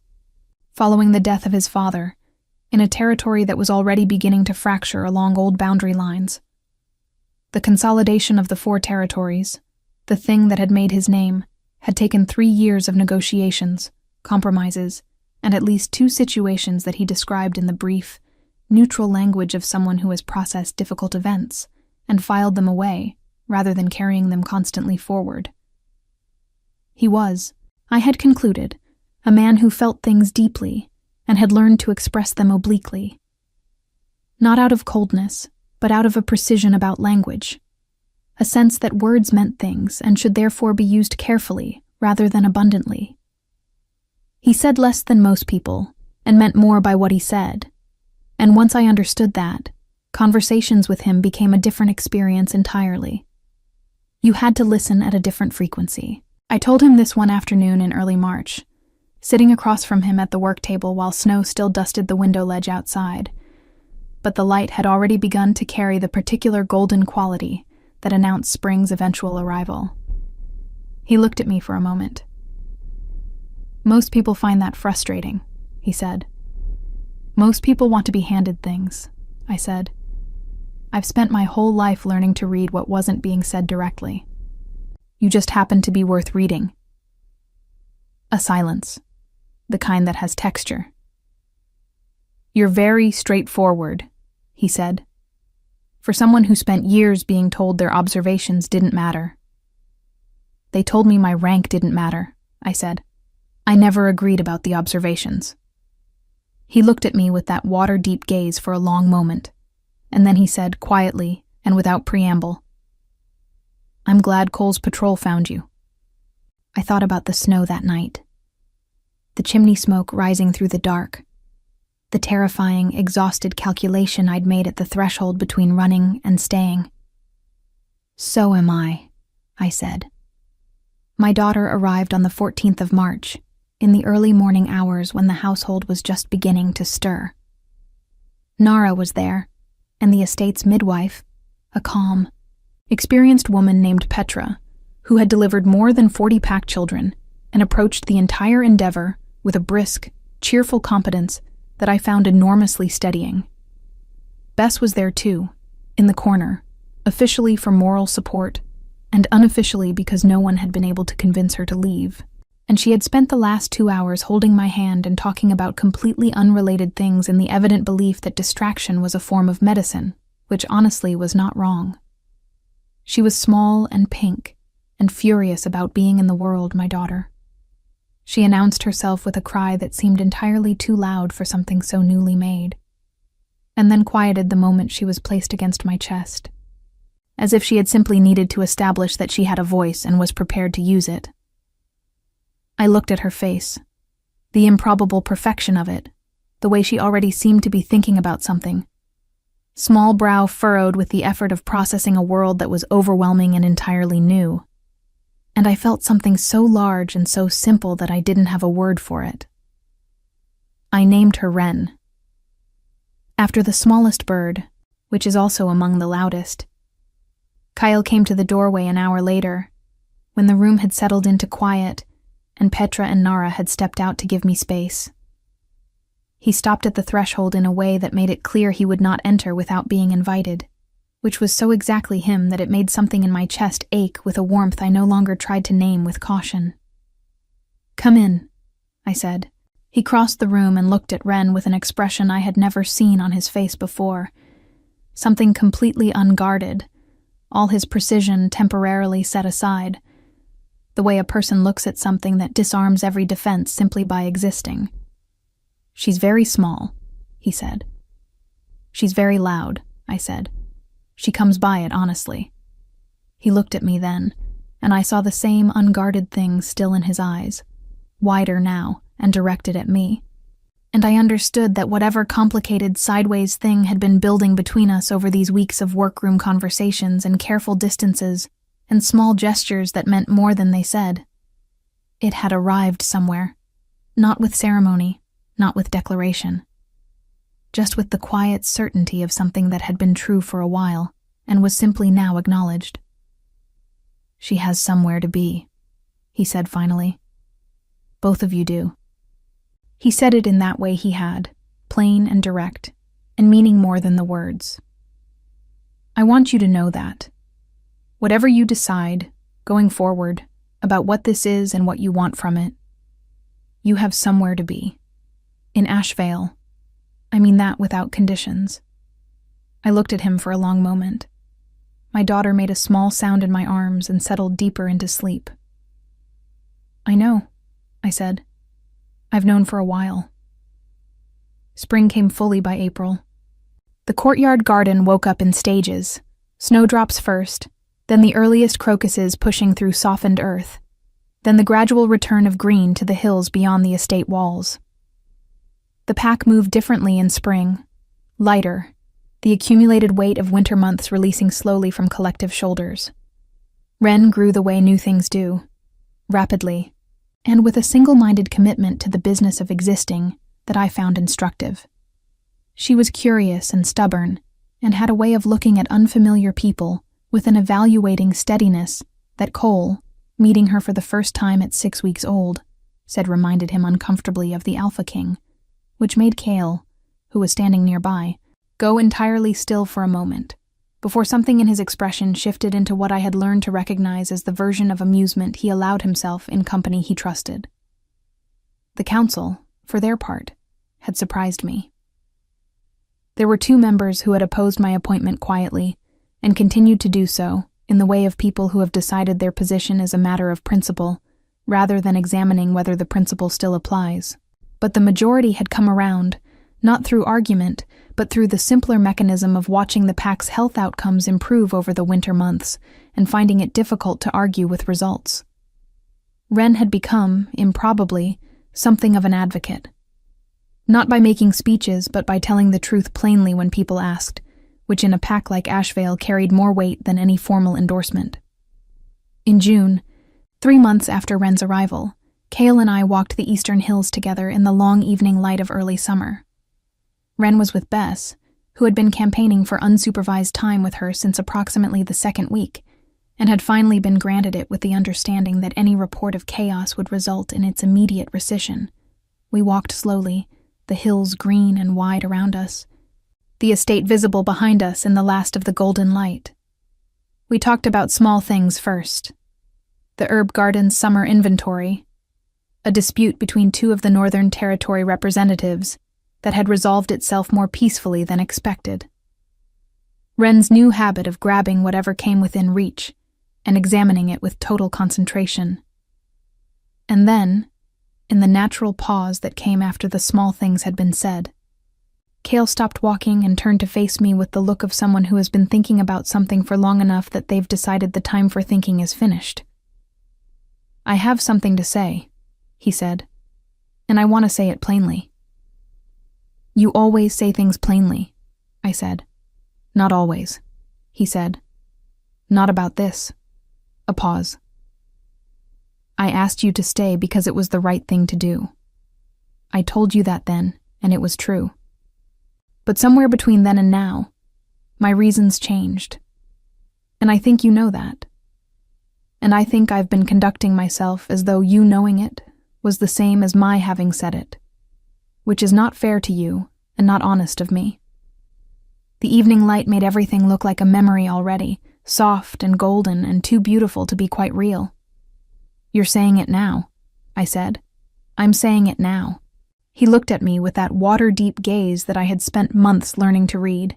following the death of his father, in a territory that was already beginning to fracture along old boundary lines. The consolidation of the 4 territories, the thing that had made his name, had taken 3 years of negotiations, compromises, and at least 2 situations that he described in the brief, neutral language of someone who has processed difficult events and filed them away, rather than carrying them constantly forward. He was, I had concluded, a man who felt things deeply and had learned to express them obliquely. Not out of coldness, but out of a precision about language, a sense that words meant things and should therefore be used carefully rather than abundantly. He said less than most people and meant more by what he said, and once I understood that, conversations with him became a different experience entirely. You had to listen at a different frequency. I told him this one afternoon in early March, sitting across from him at the work table while snow still dusted the window ledge outside, but the light had already begun to carry the particular golden quality that announced spring's eventual arrival. He looked at me for a moment. "Most people find that frustrating," he said. "Most people want to be handed things," I said. "I've spent my whole life learning to read what wasn't being said directly. You just happen to be worth reading." A silence, the kind that has texture. "You're very straightforward," he said. "For someone who spent years being told their observations didn't matter." "They told me my rank didn't matter," I said. "I never agreed about the observations." He looked at me with that water-deep gaze for a long moment, and then he said quietly and without preamble, "I'm glad Cole's patrol found you." I thought about the snow that night, the chimney smoke rising through the dark, the terrifying, exhausted calculation I'd made at the threshold between running and staying. "So am I," said. My daughter arrived on the 14th of March, in the early morning hours when the household was just beginning to stir. Nara was there, and the estate's midwife, a calm, experienced woman named Petra, who had delivered more than 40 pack children and approached the entire endeavor with a brisk, cheerful competence that I found enormously steadying. Bess was there too, in the corner, officially for moral support, and unofficially because no one had been able to convince her to leave. And she had spent the last 2 hours holding my hand and talking about completely unrelated things in the evident belief that distraction was a form of medicine, which honestly was not wrong. She was small and pink, and furious about being in the world, my daughter. She announced herself with a cry that seemed entirely too loud for something so newly made, and then quieted the moment she was placed against my chest, as if she had simply needed to establish that she had a voice and was prepared to use it. I looked at her face, the improbable perfection of it, the way she already seemed to be thinking about something. Small brow furrowed with the effort of processing a world that was overwhelming and entirely new. And I felt something so large and so simple that I didn't have a word for it. I named her Wren. After the smallest bird, which is also among the loudest. Kyle came to the doorway an hour later, when the room had settled into quiet, and Petra and Nara had stepped out to give me space. He stopped at the threshold in a way that made it clear he would not enter without being invited, which was so exactly him that it made something in my chest ache with a warmth I no longer tried to name with caution. "Come in," I said. He crossed the room and looked at Wren with an expression I had never seen on his face before, something completely unguarded, all his precision temporarily set aside, the way a person looks at something that disarms every defense simply by existing. "She's very small," he said. "She's very loud," I said. "She comes by it honestly." He looked at me then, and I saw the same unguarded thing still in his eyes, wider now and directed at me. And I understood that whatever complicated sideways thing had been building between us over these weeks of workroom conversations and careful distances and small gestures that meant more than they said, it had arrived somewhere, not with ceremony, not with declaration, just with the quiet certainty of something that had been true for a while and was simply now acknowledged. "She has somewhere to be," he said finally. "Both of you do." He said it in that way he had, plain and direct, and meaning more than the words. "I want you to know that. Whatever you decide, going forward, about what this is and what you want from it, you have somewhere to be. In Ashvale. I mean that without conditions." I looked at him for a long moment. My daughter made a small sound in my arms and settled deeper into sleep. "I know," I said. "I've known for a while." Spring came fully by April. The courtyard garden woke up in stages, snowdrops first, then the earliest crocuses pushing through softened earth, then the gradual return of green to the hills beyond the estate walls. The pack moved differently in spring, lighter, the accumulated weight of winter months releasing slowly from collective shoulders. Wren grew the way new things do, rapidly, and with a single-minded commitment to the business of existing that I found instructive. She was curious and stubborn, and had a way of looking at unfamiliar people with an evaluating steadiness that Cole, meeting her for the first time at 6 weeks old, said reminded him uncomfortably of the AlphaKing, which made Cale, who was standing nearby, go entirely still for a moment, before something in his expression shifted into what I had learned to recognize as the version of amusement he allowed himself in company he trusted. The council, for their part, had surprised me. There were 2 members who had opposed my appointment quietly, and continued to do so, in the way of people who have decided their position is a matter of principle, rather than examining whether the principle still applies. But the majority had come around, not through argument, but through the simpler mechanism of watching the pack's health outcomes improve over the winter months and finding it difficult to argue with results. Wren had become, improbably, something of an advocate. Not by making speeches, but by telling the truth plainly when people asked, which in a pack like Ashvale carried more weight than any formal endorsement. In June, 3 months after Wren's arrival, Cale and I walked the eastern hills together in the long evening light of early summer. Wren was with Bess, who had been campaigning for unsupervised time with her since approximately the 2nd week, and had finally been granted it with the understanding that any report of chaos would result in its immediate rescission. We walked slowly, the hills green and wide around us, the estate visible behind us in the last of the golden light. We talked about small things first. The herb garden's summer inventory, a dispute between 2 of the Northern Territory representatives that had resolved itself more peacefully than expected. Wren's new habit of grabbing whatever came within reach and examining it with total concentration. And then, in the natural pause that came after the small things had been said, Cale stopped walking and turned to face me with the look of someone who has been thinking about something for long enough that they've decided the time for thinking is finished. "I have something to say," he said, "and I want to say it plainly." "You always say things plainly," I said. "Not always," he said. "Not about this." A pause. "I asked you to stay because it was the right thing to do. I told you that then, and it was true. But somewhere between then and now, my reasons changed. And I think you know that. And I think I've been conducting myself as though you knowing it was the same as my having said it, which is not fair to you and not honest of me. The evening light made everything look like a memory already, soft and golden and too beautiful to be quite real. "You're saying it now," I said. "I'm saying it now." He looked at me with that water-deep gaze that I had spent months learning to read,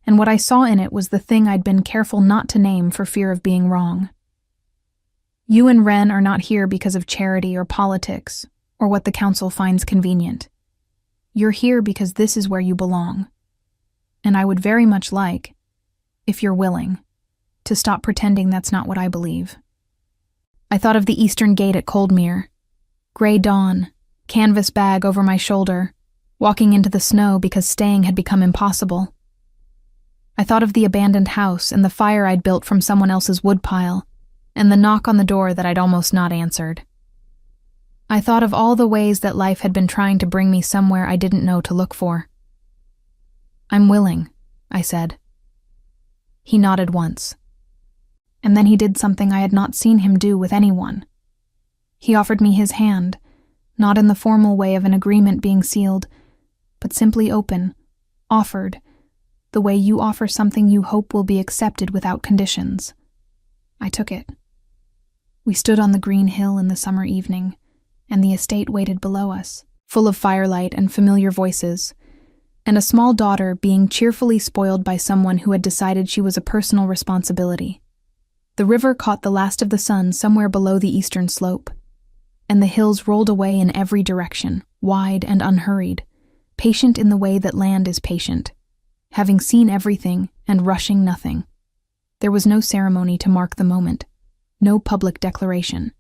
and what I saw in it was the thing I'd been careful not to name for fear of being wrong. You and Ren are not here because of charity or politics, or what the council finds convenient. You're here because this is where you belong. And I would very much like, if you're willing, to stop pretending that's not what I believe. I thought of the eastern gate at Coldmere. Gray dawn, canvas bag over my shoulder, walking into the snow because staying had become impossible. I thought of the abandoned house and the fire I'd built from someone else's woodpile, and the knock on the door that I'd almost not answered. I thought of all the ways that life had been trying to bring me somewhere I didn't know to look for. I'm willing, I said. He nodded once. And then he did something I had not seen him do with anyone. He offered me his hand, not in the formal way of an agreement being sealed, but simply open, offered, the way you offer something you hope will be accepted without conditions. I took it. We stood on the green hill in the summer evening, and the estate waited below us, full of firelight and familiar voices, and a small daughter being cheerfully spoiled by someone who had decided she was a personal responsibility. The river caught the last of the sun somewhere below the eastern slope, and the hills rolled away in every direction, wide and unhurried, patient in the way that land is patient, having seen everything and rushing nothing. There was no ceremony to mark the moment, no public declaration.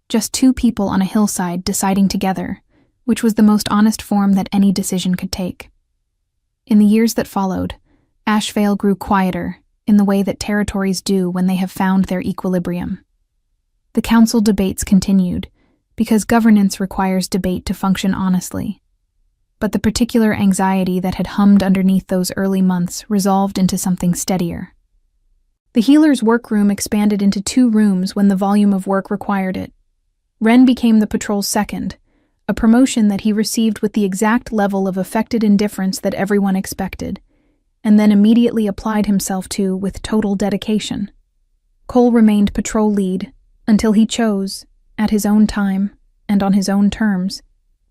Just two people on a hillside deciding together, which was the most honest form that any decision could take. In the years that followed, Ashvale grew quieter in the way that territories do when they have found their equilibrium. The council debates continued, because governance requires debate to function honestly. But the particular anxiety that had hummed underneath those early months resolved into something steadier. The healer's workroom expanded into 2 rooms when the volume of work required it. Ren became the patrol's second, a promotion that he received with the exact level of affected indifference that everyone expected, and then immediately applied himself to with total dedication. Cole remained patrol lead until he chose, at his own time and on his own terms,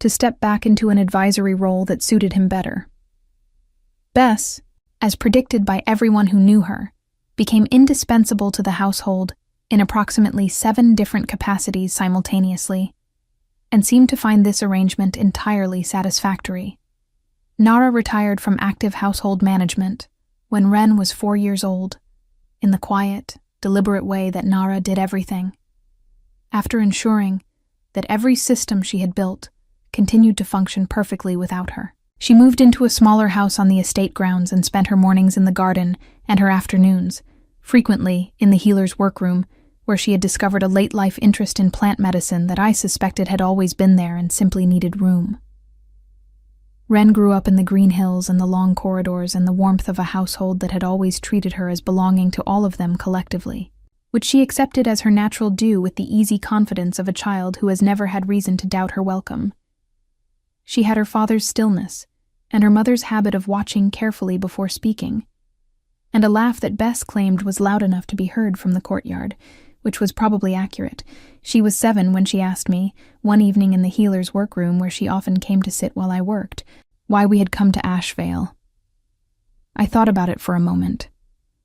to step back into an advisory role that suited him better. Bess, as predicted by everyone who knew her, became indispensable to the household in approximately 7 different capacities simultaneously, and seemed to find this arrangement entirely satisfactory. Nara retired from active household management when Ren was 4 years old, in the quiet, deliberate way that Nara did everything, after ensuring that every system she had built continued to function perfectly without her. She moved into a smaller house on the estate grounds and spent her mornings in the garden and her afternoons, frequently in the healer's workroom, where she had discovered a late-life interest in plant medicine that I suspected had always been there and simply needed room. Ren grew up in the green hills and the long corridors and the warmth of a household that had always treated her as belonging to all of them collectively, which she accepted as her natural due with the easy confidence of a child who has never had reason to doubt her welcome. She had her father's stillness and her mother's habit of watching carefully before speaking, and a laugh that Bess claimed was loud enough to be heard from the courtyard, which was probably accurate. She was 7 when she asked me, one evening in the healer's workroom where she often came to sit while I worked, why we had come to Ashvale. I thought about it for a moment,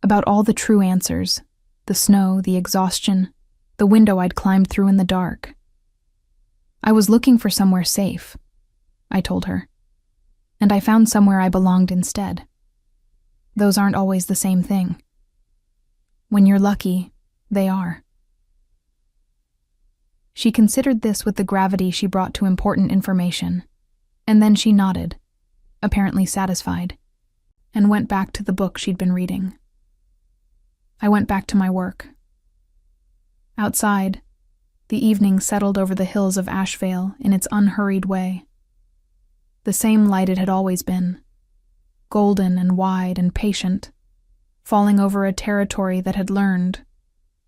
about all the true answers, the snow, the exhaustion, the window I'd climbed through in the dark. I was looking for somewhere safe, I told her, and I found somewhere I belonged instead. Those aren't always the same thing. When you're lucky, they are. She considered this with the gravity she brought to important information, and then she nodded, apparently satisfied, and went back to the book she'd been reading. I went back to my work. Outside, the evening settled over the hills of Ashvale in its unhurried way. The same light it had always been, golden and wide and patient, falling over a territory that had learned,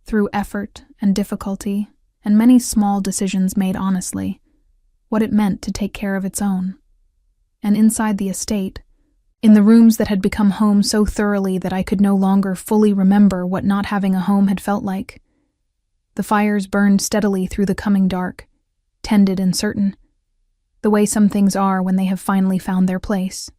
through effort and difficulty and many small decisions made honestly, what it meant to take care of its own. And inside the estate, in the rooms that had become home so thoroughly that I could no longer fully remember what not having a home had felt like, the fires burned steadily through the coming dark, tended and certain, the way some things are when they have finally found their place.